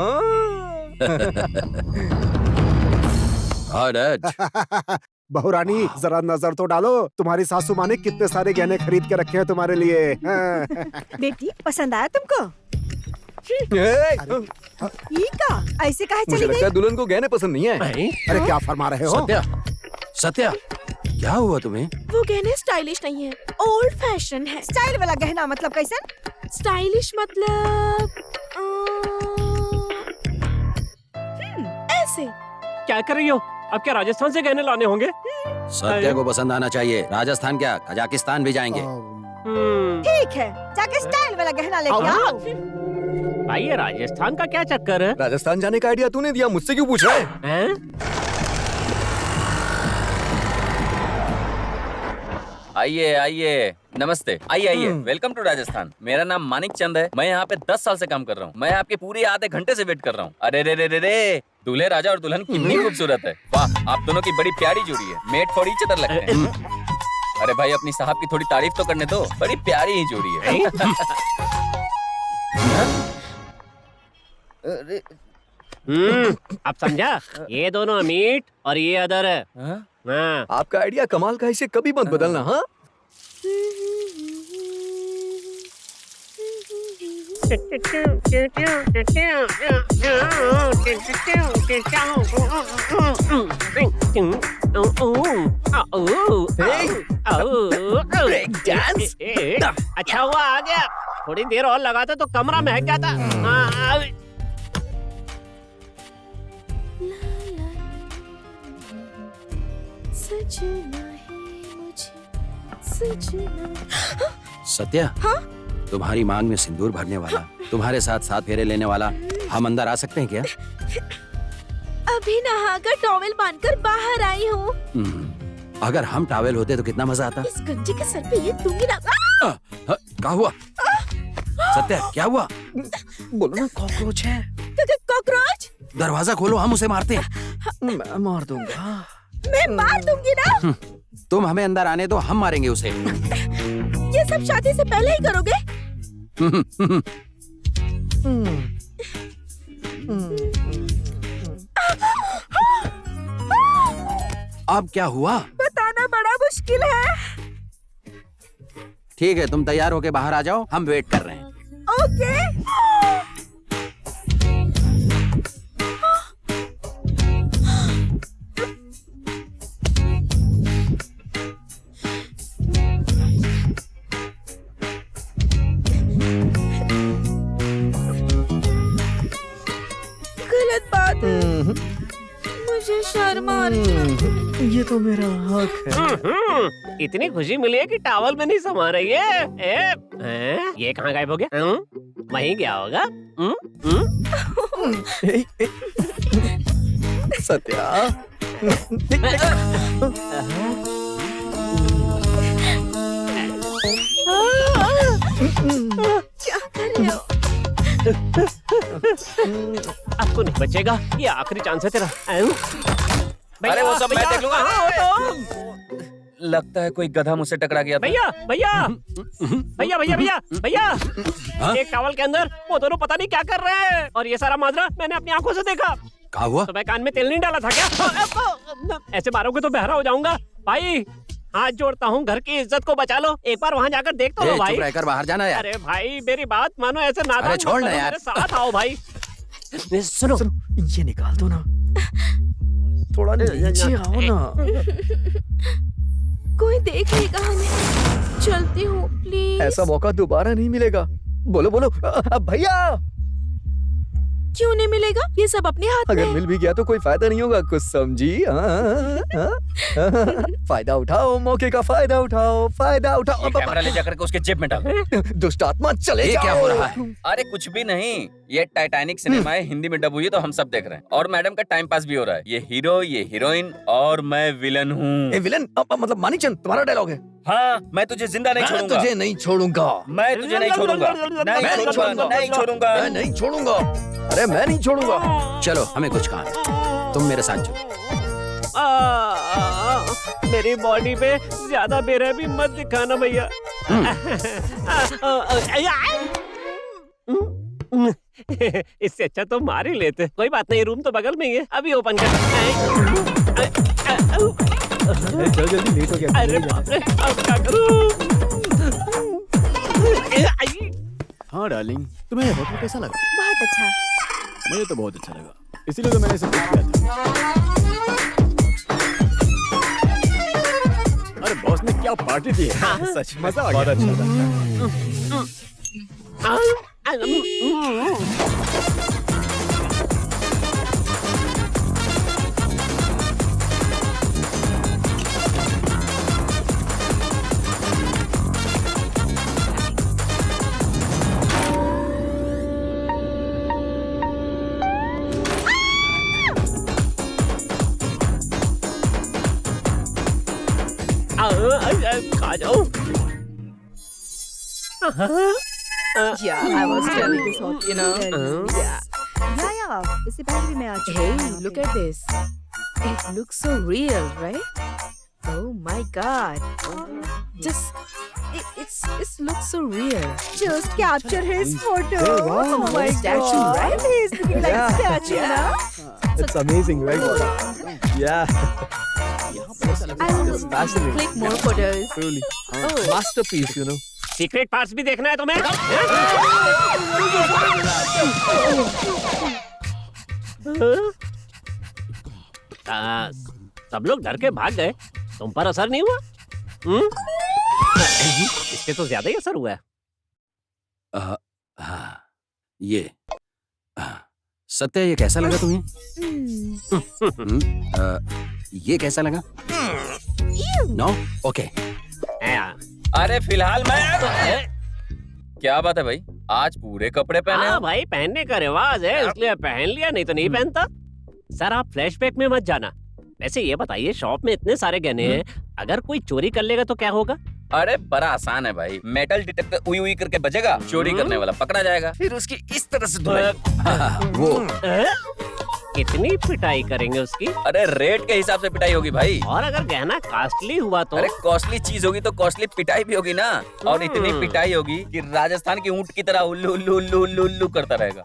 बहुरानी जरा नजर तो डालो, तुम्हारी सासू माँ ने कितने सारे गहने खरीद के रखे हैं तुम्हारे लिए। बेटी पसंद आया तुमको? ए, ये का ऐसे काहे मुझे चली लगता गई? है दुल्हन को गहने पसंद नहीं है। अरे क्या फरमा रहे हो? सत्या, सत्या, क्या हुआ तुम्हें? वो गहने स्टाइलिश नहीं है, ओल्ड फैशन है। स्टाइल वाला गहना मतलब कैसन? स्टाइलिश मतलब ऐसे। क्या कर रही हो? अब क्या राजस्थान से गहने लाने होंगे? सत्या को पसंद आना चाहिए। राजस्थान क्या, कजाकिस्तान भी जाएंगे। ठीक है, जाके स्टाइल वाला गहना लेके आओ। भाई ये राजस्थान का क्या चक्कर है? राजस्थान जाने का आइडिया तूने दिया, मुझसे क्यों पूछ रहा है? आइए आइए, नमस्ते। आइए आइए, वेलकम टू राजस्थान। मेरा नाम मानिक चंद है। मैं यहाँ पे 10 साल से काम कर रहा हूँ। मैं आपके पूरे आधे घंटे से वेट कर रहा हूँ। अरे रे रे रे रे, दूल्हे राजा और दुल्हन कितनी खूबसूरत है। वाह, आप दोनों की बड़ी प्यारी जोड़ी है। मेड फॉर ईच अदर लगते हैं। अरे भाई, अपनी साहब की थोड़ी तारीफ तो करने दो। बड़ी प्यारी ही जोड़ी है। अब समझा? ये दोनों मीट और ये अदर है। हाँ। आपका आइडिया कमाल का, इसे कभी मत बदलना। हाँ अच्छा हुआ आ गया। थोड़ी देर और लगाता तो कमरा महक जाता। सत्या, तुम्हारी मांग में सिंदूर भरने वाला, तुम्हारे साथ 7 फेरे लेने वाला, हम अंदर आ सकते हैं क्या? अभी नहाकर टॉवेल बांधकर बाहर आई हूँ। अगर हम टॉवेल होते तो कितना मजा आता। इस गंजे के सर पे ये दूंगी ना। क्या हुआ? सत्या क्या हुआ? बोलो ना, कॉकरोच है। कॉकरोच? दरवाजा खोलो, हम उसे मारते हैं। मैं मार दूंगा। मैं मार दूंगी ना। तुम हमें अंदर आने दो, हम मारेंगे उसे। ये सब शादी से पहले ही करोगे? अब क्या हुआ? बताना बड़ा मुश्किल है। ठीक है, तुम तैयार होके बाहर आ जाओ, हम वेट कर रहे हैं। ओके। गलत बात है, मुझे शर्म आ रही है। ये तो मेरा हक है। इतनी खुशी मिली है कि टॉवल में नहीं समा रही है। ये कहाँ गायब हो गया? वहीं गया होगा। सत्या। क्या कर रहे हो? अब तो नहीं बचेगा, ये आखिरी चांस है तेरा। अरे वो सब मैं देख लूंगा। लगता है कोई गधा मुझसे टकरा गया था। भैया भैया भैया भैया भैया भैया, एक टॉवल के अंदर वो दोनों पता नहीं क्या कर रहे हैं, और ये सारा माजरा मैंने अपनी आंखों से देखा। क्या हुआ? तो मैं कान में तेल नहीं डाला था क्या? ऐसे मारोगे तो बहरा हो जाऊंगा। भाई हाथ जोड़ता हूँ, घर की इज्जत को बचा लो, एक बार वहाँ जाकर देख तो लो भाई। चुप रहकर बाहर जाना यार। अरे भाई मेरी बात मानो, ऐसे नादान अरे छोड़ ना यार। मेरे साथ आओ भाई। सुनो, ये निकाल दो ना, थोड़ा नीचे आओ ना। कोई देख लेगा हमें। चलती हूँ प्लीज। ऐसा मौका दोबारा नहीं मिलेगा। बोलो बोलो भैया। क्यों नहीं मिलेगा? ये सब अपने हाथ में अगर है। मिल भी गया तो कोई फायदा नहीं होगा, कुछ समझी? फायदा उठाओ, मौके का फायदा उठाओ, फायदा उठाओ। कैमरा ले जाकर के उसके जेब में डालो। दुष्ट आत्मा चले ये जाओ। क्या हो रहा है? अरे कुछ भी नहीं, ये टाइटैनिक सिनेमा है, हिंदी में डब हुई है तो हम सब देख रहे हैं, और मैडम का टाइम पास भी हो रहा है। ये हीरो, ये हीरोइन, और मैं विलन हूँ। ए विलन मतलब मानीचंद, तुम्हारा डायलॉग है। हाँ, मैं तुझे जिंदा नहीं छोड़ूंगा। तुझे नहीं छोड़ूंगा। मैं तुझे नहीं छोड़ूंगा। नहीं छोड़ूंगा, नहीं छोड़ूंगा। मैं नहीं छोड़ूंगा। अरे मैं नहीं छोड़ूंगा। चलो हमें कुछ काम है, तुम मेरे साथ चलो। मेरी बॉडी पे ज्यादा बेरहमी मत दिखाना भैया। इससे अच्छा तो मार ही लेते। कोई बात नहीं, रूम तो बगल में ही है, अभी ओपन कर। चल जल्दी, लेट हो गया। अरे बाप रे, अब क्या करूं? हाँ डार्लिंग, तुम्हें होटल कैसा लगा? बहुत अच्छा। मुझे तो बहुत अच्छा लगा, इसीलिए तो मैंने इसे पिक किया था। अरे बॉस ने क्या पार्टी दी है, सच मजा आ गया। बहुत अच्छा था। खा जाओ। Yeah, I was telling this hot, you know. Yeah. Yeah. इससे पहले भी मैं आ चुकी Hey, हूँ। look at this. It looks so real, right? Oh my God. It looks so real. Just capture his photo. wow, Oh my statue, God. right? He's looking like a statue, Yeah. na? It's amazing, right? Yeah. I will click more photos. Truly. Oh. Masterpiece, you know. Secret parts भी देखना है तुम्हें? सब लोग डर के भाग गए, तुम पर असर नहीं हुआ? इसके तो ज्यादा ही असर हुआ है। हाँ, ये सत्या, ये कैसा लगा तुम्हें? ये कैसा लगा? नो? ओके। अरे फिलहाल मैं क्या बात है भाई, आज पूरे कपड़े पहने हाँ हो? भाई, पहनने का रिवाज है इसलिए पहन लिया, नहीं तो नहीं पहनता। सर आप फ्लैशबैक में मत जाना। वैसे ये बताइए, शॉप में इतने सारे गहने हैं, अगर कोई चोरी कर लेगा तो क्या होगा? अरे बड़ा आसान है भाई, मेटल डिटेक्टर उई उई करके बजेगा, चोरी करने वाला पकड़ा जाएगा, फिर उसकी इस तरह से धुलाई। वो कितनी पिटाई करेंगे उसकी? अरे रेट के हिसाब से पिटाई होगी भाई। और अगर गहना कॉस्टली हुआ तो? अरे कॉस्टली चीज होगी तो कॉस्टली पिटाई भी होगी ना, और इतनी पिटाई होगी कि राजस्थान की ऊंट की तरह उल्लू उल्लू उल्लू उल्लू उल्लू करता रहेगा।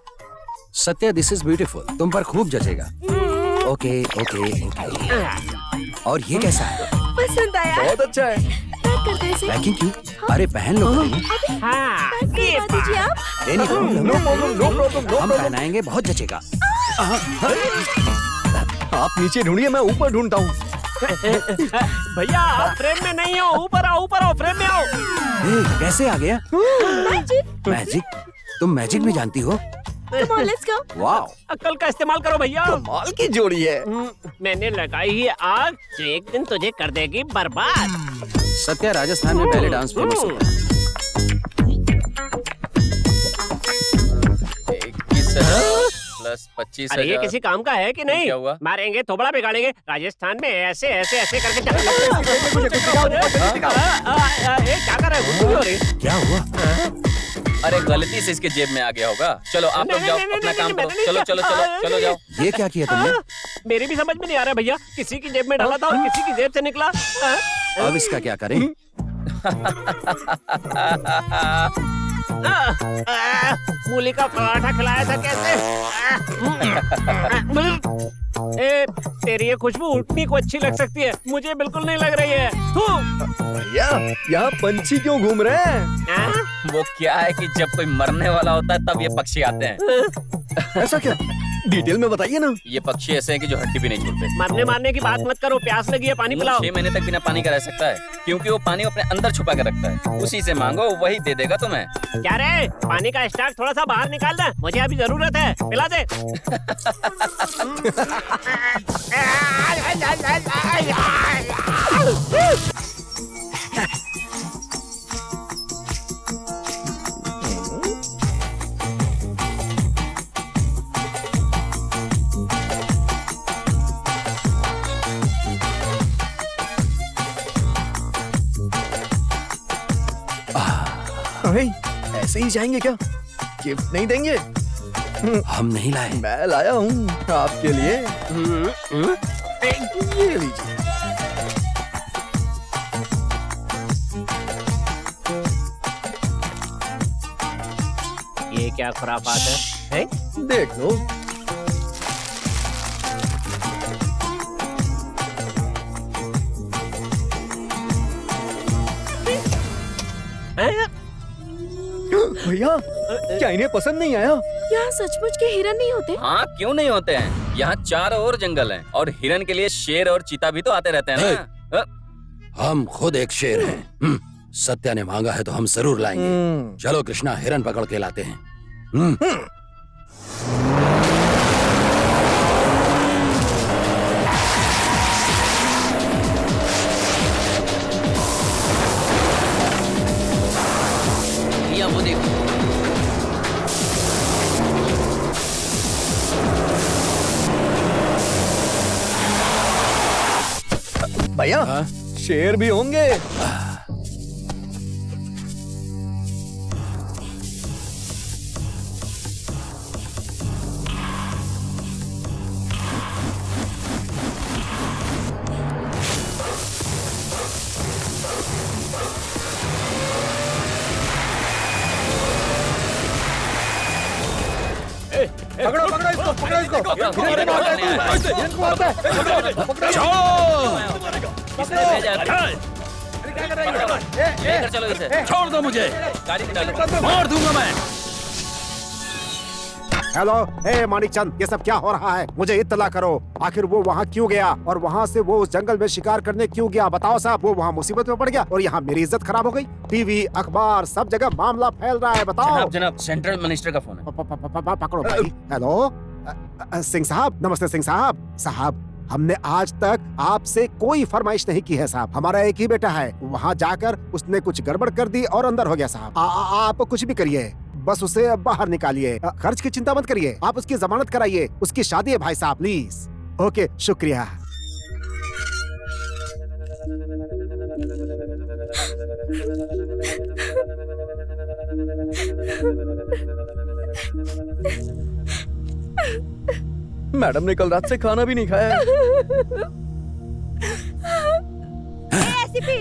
सत्या, दिस इज ब्यूटीफुल, तुम पर खूब जचेगा। Okay okay okay. और ये कैसा है? पसंद आया? बहुत अच्छा है। पैक कर दे इसे। पैकिंग क्यों? अरे पहन लो पहले। पैक करवा दीजिए आप। नहीं problem, no problem, no problem, हम पहनाएंगे, बहुत जचेगा। आप नीचे ढूंढिए, मैं ऊपर ढूंढता हूँ। भैया आप फ्रेम में नहीं हो, ऊपर आओ, ऊपर आओ, फ्रेम में आओ। कैसे आ गया? मैजिक। मैजिक? तुम मैजिक भी जानती हो? Come on, let's go. Wow, अक्ल का इस्तेमाल करो भैया। कमाल की जोड़ी है। मैंने लगाई है आग जो एक दिन तुझे कर देगी बर्बाद। सत्या राजस्थान में बैले डांस फेमस है। प्लस 25। अरे ये किसी काम का है कि नहीं? क्या हुआ? मारेंगे, थोबड़ा बिगाड़ेंगे। राजस्थान में ऐसे ऐसे ऐसे करके क्या कर रहा है? गुस्से हो रही? क्या हुआ? अरे गलती से इसके जेब में आ गया होगा। चलो आप लोग जाओ, अपना काम करो। चलो चलो चलो चलो जाओ। ये क्या किया तुमने? मेरी भी समझ में नहीं आ रहा भैया। किसी की जेब में डाला था और किसी की जेब से निकला। अब इसका क्या करें? मूली का पराठा खिलाया था कैसे? तेरी ये खुशबू उठनी को अच्छी लग सकती है, मुझे बिल्कुल नहीं लग रही है। भैया यहाँ पंछी क्यों घूम रहे हैं? वो क्या है कि जब कोई मरने वाला होता है तब ये पक्षी आते हैं। ऐसा क्या? डिटेल में बताइए ना। ये पक्षी ऐसे हैं कि जो हड्डी भी नहीं छोड़ते। मरने मारने की बात मत करो, प्यास लगी है, पानी पिलाओ। 6 महीने तक बिना पानी का रह सकता है, क्योंकि वो पानी अपने अंदर छुपा कर रखता है। उसी से मांगो, वही दे देगा तुम्हें। क्या रे, पानी का स्टॉक थोड़ा सा बाहर निकाल दे, मुझे अभी जरूरत है, पिला दे। अरे ऐसे ही जाएंगे क्या? गिफ्ट नहीं देंगे? हम नहीं लाए। मैं लाया हूँ आपके लिए। ये लीजिए। ये क्या खुराफात है? देख लो। भैया क्या इन्हें पसंद नहीं आया? यहाँ सचमुच के हिरन नहीं होते? हाँ क्यों नहीं होते हैं, यहाँ चारों ओर जंगल हैं और हिरन के लिए शेर और चीता भी तो आते रहते हैं ना। हम खुद एक शेर हैं। सत्या ने मांगा है तो हम जरूर लाएंगे। चलो कृष्णा, हिरन पकड़ के लाते हैं। या वो देखो। भैया शेर भी होंगे। पकड़ो पकड़ो इसको, पकड़ो इसको। हिरन को मारता है, हिरन को मारता है। लेकर चलो इसे। छोड़ दो मुझे, गाड़ी में डालो, मार दूंगा मैं। हेलो, हे मानिकचंद, ये सब क्या हो रहा है? मुझे इत्तला करो। आखिर वो वहाँ क्यों गया और वहाँ से वो उस जंगल में शिकार करने क्यों गया? बताओ साहब। वो वहाँ मुसीबत में पड़ गया और यहाँ मेरी इज्जत खराब हो गई। टीवी, अखबार, सब जगह मामला फैल रहा है। बताओ। जनाब, जनाब, सेंट्रल मिनिस्टर का फोन है। पकड़ो भाई। हेलो, सिंह साहब। नमस्ते सिंह साहब। साहब, हमने आज तक आपसे कोई फरमाइश नहीं की है साहब। हमारा एक ही बेटा है, वहाँ जाकर उसने कुछ गड़बड़ कर दी और अंदर हो गया साहब। आप कुछ भी करिए, बस उसे बाहर निकालिए। खर्च की चिंता मत करिए, आप उसकी जमानत कराइए। उसकी शादी है भाई साहब, प्लीज। ओके, शुक्रिया। मैडम ने कल रात से खाना भी नहीं खाया। एसीपी,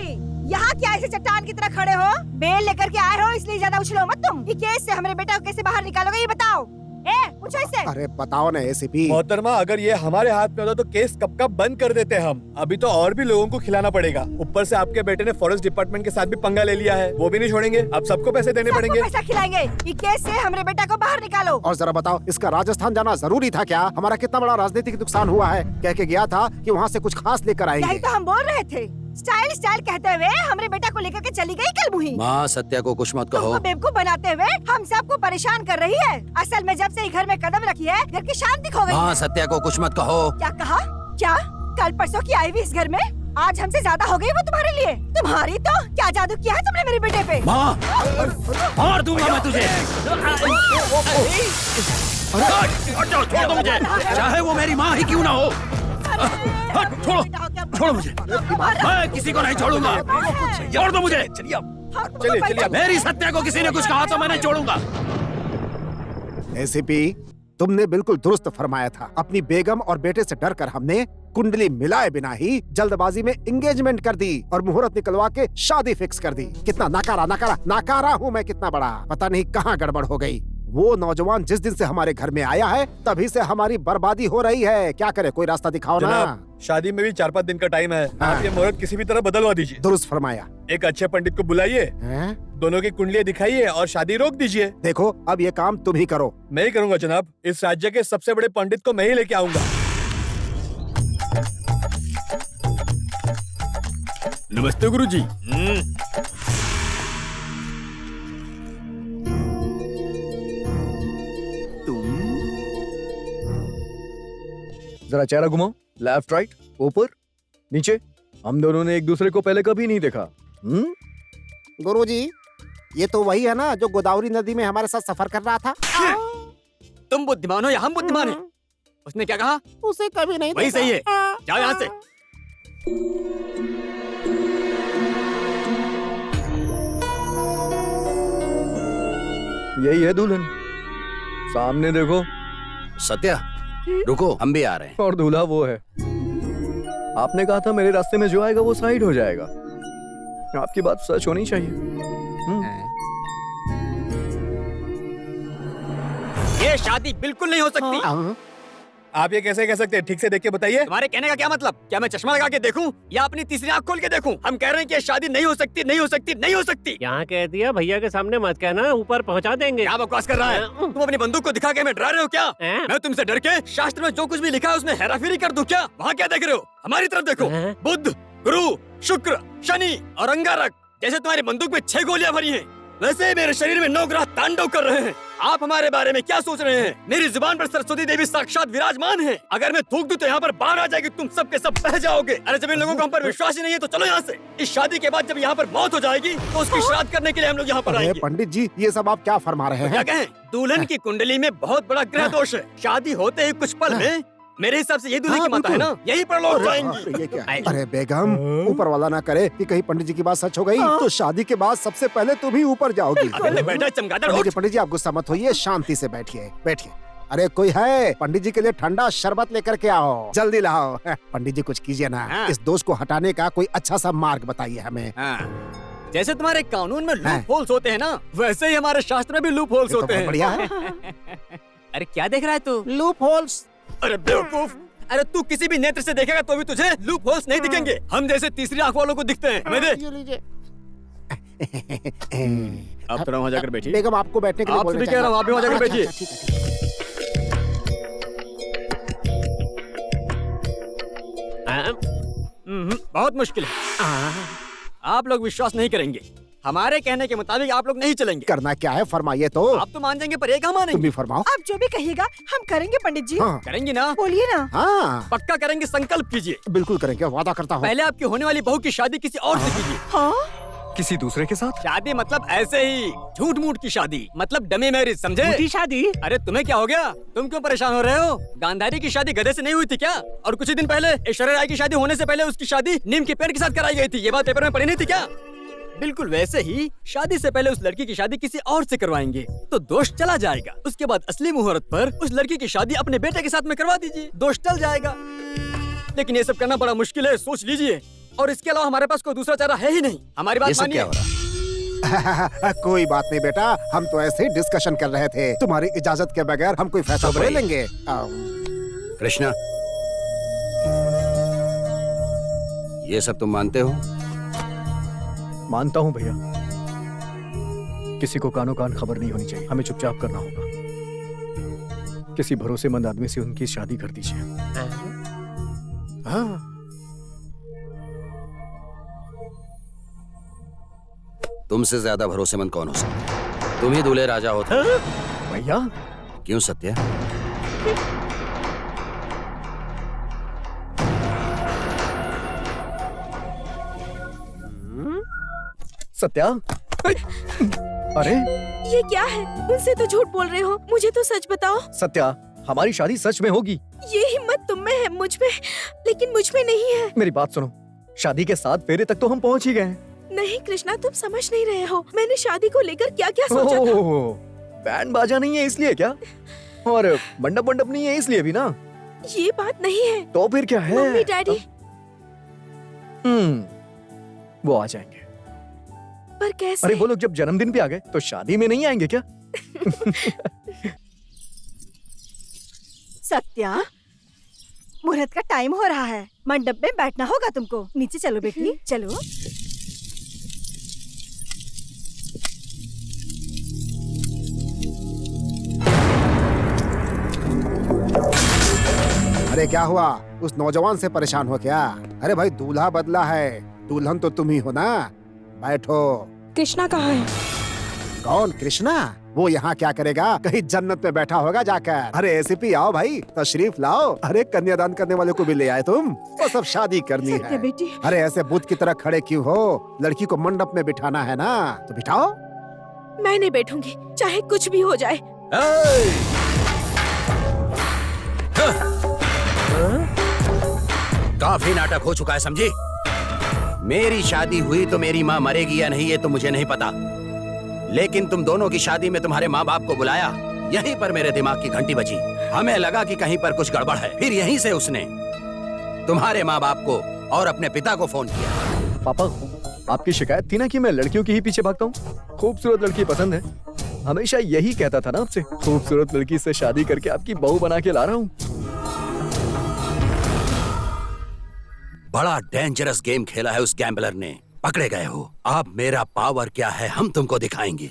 यहाँ क्या ऐसे चट्टान की तरह खड़े हो? बेल लेकर के आए हो इसलिए ज्यादा उछलो मत तुम। ये केस से हमारे बेटा को कैसे बाहर निकालोगे ये बताओ। पूछो इससे। अरे बताओ ना एसीपी। मोहतरमा, अगर ये हमारे हाथ में होता तो केस कब का बंद कर देते हम। अभी तो और भी लोगों को खिलाना पड़ेगा। ऊपर से आपके बेटे ने फॉरेस्ट डिपार्टमेंट के साथ भी पंगा ले लिया है, वो भी नहीं छोड़ेंगे। अब सबको पैसे देने पड़ेंगे। पैसा खिलाएंगे। ये केस से हमारे बेटा को बाहर निकालो। और जरा बताओ, इसका राजस्थान जाना जरूरी था क्या? हमारा कितना बड़ा राजनीतिक नुकसान हुआ है। कह के गया था कि वहाँ से कुछ खास लेकर आएंगे। यही तो हम बोल रहे थे। स्टाइल स्टाइल कहते हुए हमारे बेटा को लेकर के चली गई कल मुही। माँ, सत्या को कुछ मत कहो। बेवकूफ बनाते हुए हम सबको परेशान कर रही है। असल में जब से घर में कदम रखी है, घर की शांति खो गई। माँ, सत्या को कुछ मत कहो। क्या कहा? क्या कल परसों की आई हुई इस घर में आज हमसे ज्यादा हो गई वो तुम्हारे लिए? तुम्हारी तो क्या जादू किया है तुमने मेरे बेटे पे? माँ, मार दूंगा मैं तुझे। छोड़ दो मुझे, चाहे वो मेरी माँ ही क्यों ना हो। छोड़ो, छोड़ो मुझे, मैं किसी को नहीं छोड़ूंगा। छोड़ दो मुझे। चलिए, मेरी सत्या को किसी ने कुछ कहा तो मैं नहीं छोड़ूंगा। एसीपी, तुमने बिल्कुल दुरुस्त फरमाया था। अपनी बेगम और बेटे से डरकर हमने कुंडली मिलाए बिना ही जल्दबाजी में एंगेजमेंट कर दी और मुहूर्त निकलवा के शादी फिक्स कर दी। कितना नाकारा हूँ मैं, कितना बड़ा। पता नहीं कहाँ गड़बड़ हो गई। वो नौजवान जिस दिन से हमारे घर में आया है तभी से हमारी बर्बादी हो रही है। क्या करे, कोई रास्ता दिखाओ ना। शादी में भी 4-5 दिन का टाइम है। आप ये मुहूर्त किसी भी तरह बदलवा दीजिए। दुरुस्त फरमाया। एक अच्छे पंडित को बुलाइए, दोनों की कुंडलियाँ दिखाइए और शादी रोक दीजिए। देखो, अब ये काम तुम ही करो। मैं ही करूंगा जनाब। इस राज्य के सबसे बड़े पंडित को मैं ही लेके आऊंगा। नमस्ते गुरुजी। जरा चेहरा घुमाओ, लेफ्ट राइट, ऊपर नीचे। हम दोनों ने एक दूसरे को पहले कभी नहीं देखा। गुरुजी, ये तो वही है ना जो गोदावरी नदी में हमारे साथ सफर कर रहा था। तुम बुद्धिमान हो या हम बुद्धिमान हैं? उसने क्या कहा? उसे कभी नहीं वही देखा। सही है। जाओ यहाँ से। यही है दुल्हन, सामने देखो। सत्या, रुको, हम भी आ रहे हैं। और दूल्हा वो है। आपने कहा था मेरे रास्ते में जो आएगा वो साइड हो जाएगा। आपकी बात सच होनी चाहिए। ये शादी बिल्कुल नहीं हो सकती। आप ये कैसे कह सकते हैं? ठीक से देख के बताइए। तुम्हारे कहने का क्या मतलब? क्या मैं चश्मा लगा के देखूं या अपनी तीसरी आंख खोल के देखूं? हम कह रहे हैं कि ये शादी नहीं हो सकती, नहीं हो सकती, नहीं हो सकती। यहाँ कह दिया, भैया के सामने मत कहना, ऊपर पहुँचा देंगे। क्या बकवास कर रहा है? तुम अपनी बंदूक को दिखा के हमें डरा रहे हो क्या? मैं तुमसे डर के शास्त्र में जो कुछ भी लिखा है उसमें हेराफेरी कर दूं क्या? वहाँ क्या देख रहे हो? हमारी तरफ देखो। बुध, गुरु, शुक्र, शनि और अंगारक। जैसे तुम्हारी बंदूक में 6 गोलियां भरी हैं, वैसे ही मेरे शरीर में 9 ग्रह तांडव कर रहे हैं। आप हमारे बारे में क्या सोच रहे हैं? मेरी जुबान पर सरस्वती देवी साक्षात विराजमान है। अगर मैं थूक दूं तो यहाँ पर बाढ़ आ जाएगी, तुम सब के सब बह जाओगे। अरे जब इन लोगों को हम पर विश्वास ही नहीं है तो चलो यहाँ से। इस शादी के बाद जब यहाँ पर मौत हो जाएगी तो उसकी श्राद्ध करने के लिए हम लोग यहाँ पर आएंगे। पंडित जी, ये सब आप क्या फरमा रहे हैं? क्या कहें? दुल्हन की कुंडली में बहुत बड़ा ग्रह दोष है। शादी होते ही कुछ पल में मेरे हिसाब से ये दूल्हे की माता है ना, यही पर लौट जाएंगी। ये क्या? अरे बेगम, ऊपर वाला ना करे कि कहीं पंडित जी की बात सच हो गई तो शादी के बाद सबसे पहले तुम ही ऊपर जाओगी। बैठा चमगादड़। पंडित जी आप गुस्सा मत होइए, शांति से बैठिए, बैठिए। अरे कोई है? पंडित जी के लिए ठंडा शरबत लेकर के आओ, जल्दी लाओ। पंडित जी कुछ कीजिए ना, इस दोष को हटाने का कोई अच्छा सा मार्ग बताइए हमें। जैसे तुम्हारे कानून में लूप होल्स होते हैं ना, वैसे ही हमारे शास्त्र में भी लूप होल्स होते हैं। बढ़िया है। अरे क्या देख रहा है तू? Loop holes. अरे बेवकूफ, अरे तू किसी भी नेत्र से देखेगा तो भी तुझे लूप होल्स नहीं दिखेंगे। हम जैसे तीसरी आंख वालों को दिखते हैं। हमें दे। आप थोड़ा वहाँ जाकर बैठिए। बेगम आपको बैठने के लिए आपसे भी कह रहा हूँ, आप भी वहाँ जाकर बैठिए। बहुत मुश्किल है। आप लोग विश्वास नहीं करेंगे। हमारे कहने के मुताबिक आप लोग नहीं चलेंगे। करना क्या है फरमाइए तो। आप तो मान जाएंगे पर एक हम मानेंगे। तुम भी फरमाओ। आप जो भी कहिएगा हम करेंगे पंडित जी। करेंगी ना? बोलिए ना। हाँ, पक्का करेंगे, संकल्प कीजिए। बिल्कुल करेंगे, वादा करता हूँ। पहले आपकी होने वाली बहू की शादी किसी और से कीजिए। हाँ? किसी दूसरे के साथ? शादी मतलब ऐसे ही झूठ मूठ की शादी, मतलब डमी मैरिज, समझे? झूठी शादी? अरे तुम्हें क्या हो गया? तुम क्यों परेशान हो रहे हो? गांधारी की शादी गधे से नहीं हुई थी क्या? और कुछ ही दिन पहले ऐश्वर्या राय की शादी होने से पहले उसकी शादी नीम के पेड़ के साथ कराई गई थी। ये बात पेपर में पढ़ी नहीं थी क्या? बिल्कुल वैसे ही शादी से पहले उस लड़की की शादी किसी और से करवाएंगे तो दोष चला जाएगा। उसके बाद असली मुहूर्त पर उस लड़की की शादी अपने बेटे के साथ में करवा दीजिए, दोष टल जाएगा। लेकिन ये सब करना बड़ा मुश्किल है, सोच लीजिए। और इसके अलावा हमारे पास कोई दूसरा चारा है ही नहीं। हमारी बात मानिए। कोई बात नहीं बेटा, हम तो ऐसे ही डिस्कशन कर रहे थे। तुम्हारी इजाजत के बगैर हम कोई फैसला ले लेंगे। कृष्णा, ये सब तुम मानते हो? मानता हूँ भैया। किसी को कानो कान खबर नहीं होनी चाहिए, हमें चुपचाप करना होगा। किसी भरोसेमंद आदमी से उनकी शादी कर दीजिए। हाँ। तुमसे ज्यादा भरोसेमंद कौन हो सकता है? तुम ही दूल्हे राजा होते। भैया क्यों सत्या? सत्या, अरे ये क्या है? उनसे तो झूठ बोल रहे हो, मुझे तो सच बताओ। सत्या, हमारी शादी सच में होगी। ये हिम्मत तुम में है, मुझ में, लेकिन मुझ में नहीं है। मेरी बात सुनो, शादी के 7 फेरे तक तो हम पहुंच ही गए हैं। नहीं कृष्णा, तुम समझ नहीं रहे हो। मैंने शादी को लेकर क्या क्या सोचा था। बैंड बाजा नहीं है इसलिए क्या? और मंडप नहीं है इसलिए भी ना? ये बात नहीं है। तो फिर क्या है? मम्मी डैडी वो आ जाएंगे। पर कैसे? अरे वो लोग जब जन्मदिन पे आ गए तो शादी में नहीं आएंगे क्या? सत्या, मुहूर्त का टाइम हो रहा है, मंडप में बैठना होगा तुमको। नीचे चलो बेटी, चलो। अरे क्या हुआ? उस नौजवान से परेशान हो क्या? अरे भाई, दूल्हा बदला है, दुल्हन तो तुम ही हो ना। बैठो। कृष्णा कहाँ है? कौन कृष्णा? वो यहाँ क्या करेगा? कहीं जन्नत में बैठा होगा जाकर। अरे एसीपी आओ भाई, तशरीफ लाओ। अरे कन्यादान करने वाले को भी ले आए तुम? वो सब शादी करनी है। बेटी। अरे ऐसे बुत की तरह खड़े क्यों हो? लड़की को मंडप में बिठाना है ना, तो बिठाओ। मैं नहीं बैठूंगी, चाहे कुछ भी हो जाए। काफी नाटक हो चुका है, समझी? मेरी शादी हुई तो मेरी माँ मरेगी या नहीं ये तो मुझे नहीं पता, लेकिन तुम दोनों की शादी में तुम्हारे माँ बाप को बुलाया। यहीं पर मेरे दिमाग की घंटी बजी। हमें लगा कि कहीं पर कुछ गड़बड़ है। फिर यहीं से उसने तुम्हारे माँ बाप को और अपने पिता को फोन किया। पापा, आपकी शिकायत थी ना कि मैं लड़कियों के ही पीछे भागता हूँ। खूबसूरत लड़की पसंद है, हमेशा यही कहता था ना आपसे। खूबसूरत लड़की से शादी करके आपकी बहू बना के ला रहा हूँ। बड़ा डेंजरस गेम खेला है उस गैम्बलर ने। पकड़े गए हो। अब मेरा पावर क्या है हम तुमको दिखाएंगे।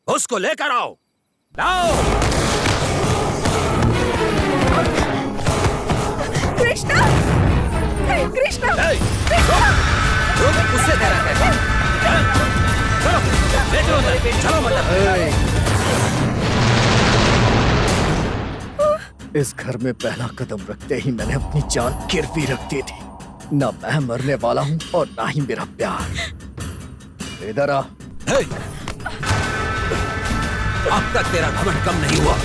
उसको लेकर आओ। लाओ। कृष्णा, कृष्णा, उससे कह रहा है। चलो इस घर में पहला कदम रखते ही मैंने अपनी जान गिरवी रख दी थी। ना मैं मरने वाला हूँ और ना ही मेरा प्यार। इधर आ। अब तक तेरा घमंड कम नहीं हुआ।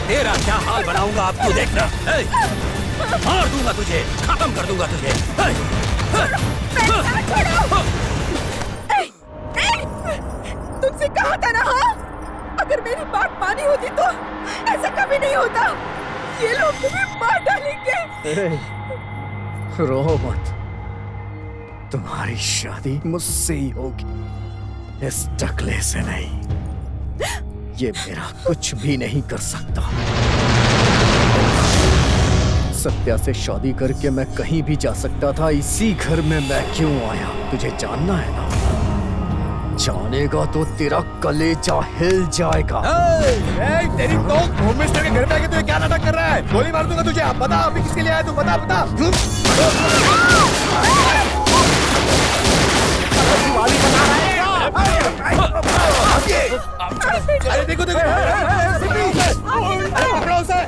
तेरा क्या हाल बनाऊंगा अब तू देखना। मार दूंगा तुझे, खत्म कर दूंगा तुझे। तुमसे कहा था ना, हाँ? अगर मेरी बात मानी होती तो ऐसा कभी नहीं होता। ये लोग तुम्हें मार डालेंगे। रो मत, तुम्हारी शादी मुझसे ही होगी, इस टकले से नहीं। ये मेरा कुछ भी नहीं कर सकता। सत्या से शादी करके मैं कहीं भी जा सकता था, इसी घर में मैं क्यों आया? तुझे जानना है ना? जानेगा तो तेरा कलेजा हिल जाएगा। तेरी तो होम मिनिस्टर के घर पे आके तू क्या नाटक कर रहा है? गोली मार दूंगा तुझे। आप बता, अभी किसके लिए आया तू? बता बता। अरे देखो देखो, पकड़ो उसे।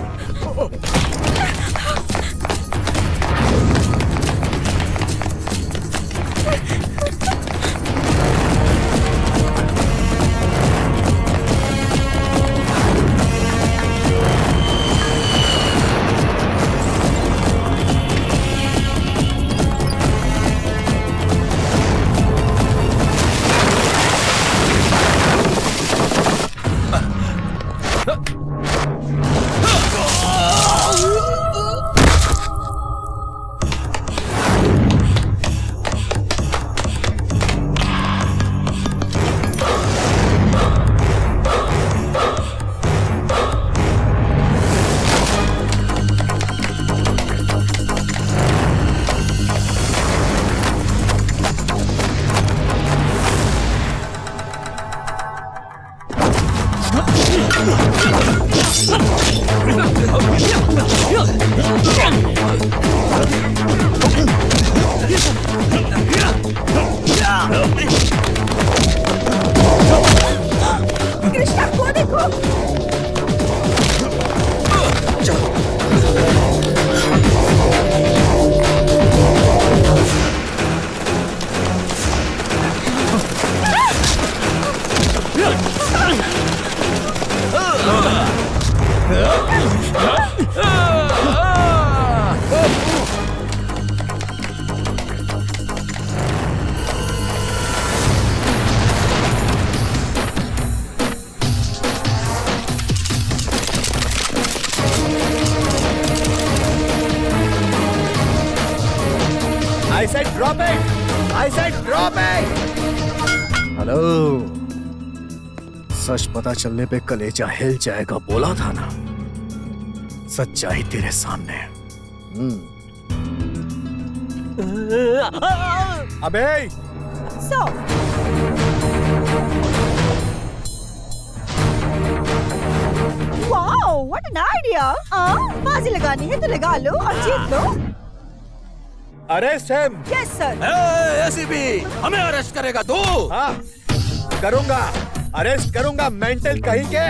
said drop it. I said drop it. Hello, सच पता चलने पे कलेजा हिल जाएगा बोला था ना। सच्चाई तेरे सामने। अबे So, wow, what an idea! बाजी लगानी है तो लगा लो और जीत लो। Arrest him. Yes sir. ACP हमें अरेस्ट करेगा तू? हाँ करूंगा, अरेस्ट करूंगा मेंटल कहीं के।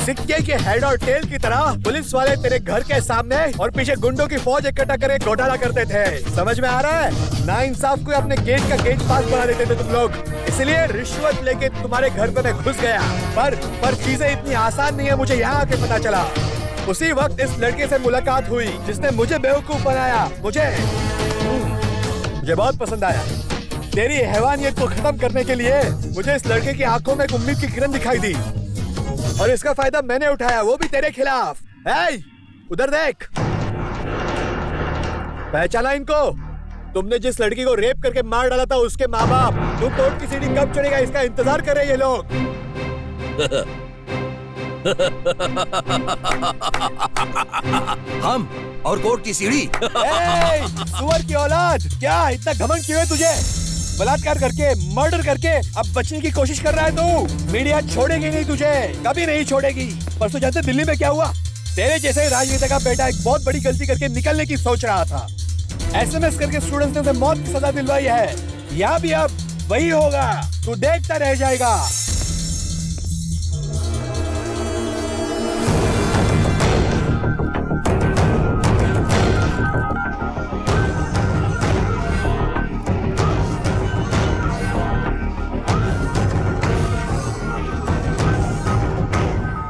सिक्के के हेड और टेल की तरह पुलिस वाले तेरे घर के सामने और पीछे गुंडों की फौज इकट्ठा करे घोटाला करते थे। समझ में आ रहा है? नाइंसाफ को अपने गेट का गेट पास बना देते थे तुम लोग। इसलिए रिश्वत लेके तुम्हारे घर पे मैं घुस गया। पर चीजें इतनी आसान नहीं है, मुझे यहाँ आके पता चला। उसी वक्त इस लड़के से मुलाकात हुई जिसने मुझे बेवकूफ बनाया। मुझे बहुत पसंद आया। तेरी हैवानियत को खत्म करने के लिए मुझे इस लड़के की आंखों में एक उम्मीद की किरण दिखाई दी और इसका फायदा मैंने उठाया, वो भी तेरे खिलाफ। उधर देख, पहचाना इनको? तुमने जिस लड़की को रेप करके मार डाला था उसके माँ बाप। तू कोर्ट की सीढ़ी कब चढ़ेगा इसका इंतजार कर रहे ये लोग। हम और कोर्ट की सीढ़ी। सुअर की औलाद, क्या इतना घमंड क्यों है तुझे? बलात्कार करके, मर्डर करके अब बचने की कोशिश कर रहा है तू। मीडिया छोड़ेगी नहीं तुझे, कभी नहीं छोड़ेगी। परसों जानते दिल्ली में क्या हुआ? तेरे जैसे राजनेता का बेटा एक बहुत बड़ी गलती करके निकलने की सोच रहा था। SMS करके स्टूडेंट्स ने उसे मौत की सजा दिलवाई है। यहाँ भी अब वही होगा, तू देखता रह जाएगा।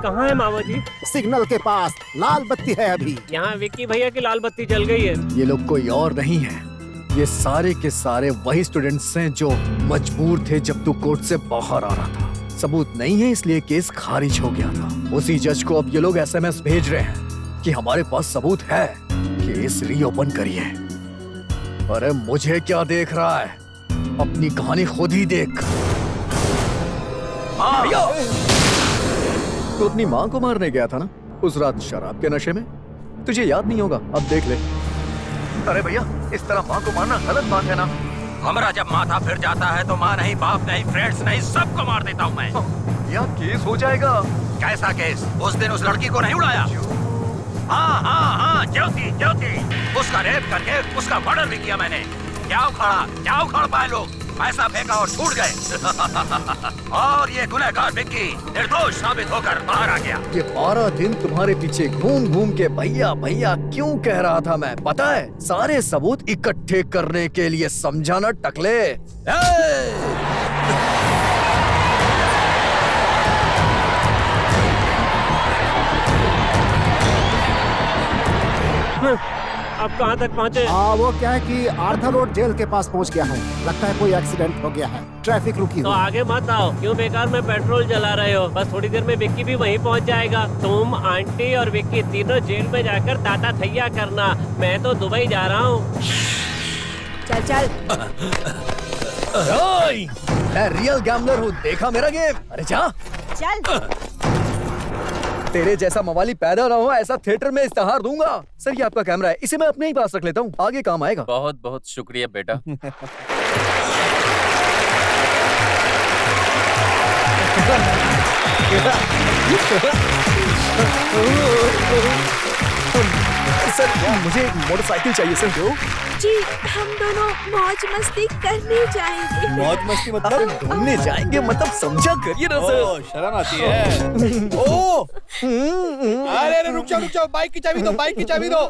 कहाँ है मामा जी? सिग्नल के पास लाल बत्ती है अभी। यहाँ विक्की भैया की लाल बत्ती जल गई है। ये लोग कोई और नहीं है, ये सारे के सारे वही स्टूडेंट्स हैं जो मजबूर थे जब तू कोर्ट से बाहर आ रहा था। सबूत नहीं है इसलिए केस खारिज हो गया था। उसी जज को अब ये लोग SMS भेज रहे हैं कि हमारे पास सबूत है, केस रीओपन करिए। अरे मुझे क्या देख रहा है, अपनी कहानी खुद ही देख। तू अपनी माँ को मारने गया था ना उस रात शराब के नशे में? तुझे याद नहीं होगा, अब देख ले। अरे भैया, इस तरह माँ को मारना गलत बात है ना। हमारा जब माथा फिर जाता है तो माँ नहीं, बाप नहीं, फ्रेंड्स नहीं, सबको मार देता हूँ मैं। यार केस हो जाएगा। कैसा केस? उस दिन उस लड़की को नहीं उड़ाया? हाँ, ज्योति, उसका रेप करके उसका मर्डर भी किया मैंने। क्या उखाड़ पाए लोग, पैसा फेंका और छूट गए। और ये गुनहगार विक्की निर्दोष साबित होकर बाहर आ गया। ये 12 दिन तुम्हारे पीछे घूम घूम के भैया भैया क्यों कह रहा था मैं, पता है? सारे सबूत इकट्ठे करने के लिए, समझा ना टकले। अब कहाँ तक पहुँचे? वो क्या है कि आर्थर रोड जेल के पास पहुंच गया हूँ। लगता है कोई एक्सीडेंट हो गया है, ट्रैफिक रुकी तो हुई। आगे मत आओ, क्यों बेकार में पेट्रोल जला रहे हो? बस थोड़ी देर में विक्की भी वहीं पहुँच जाएगा। तुम, आंटी और विक्की तीनों जेल में जाकर ताता थैया करना। मैं तो दुबई जा रहा हूँ। चल मैं रियल गैम्बलर हूँ, देखा मेरा गेम? अरे जा चल। तेरे जैसा मवाली पैदा ना हो ऐसा थिएटर में इस्तेहार दूंगा। सर ये आपका कैमरा है, इसे मैं अपने ही पास रख लेता हूँ, आगे काम आएगा। बहुत बहुत शुक्रिया बेटा। सर मुझे एक मोटरसाइकिल चाहिए सर। जो जी, हम दोनों मौज मस्ती करने जाएंगे। मौज मस्ती मतलब घूमने जाएंगे, मतलब समझा करिए ना सर। शर्म आती है। अरे रुक जाओ, बाइक की चाबी दो।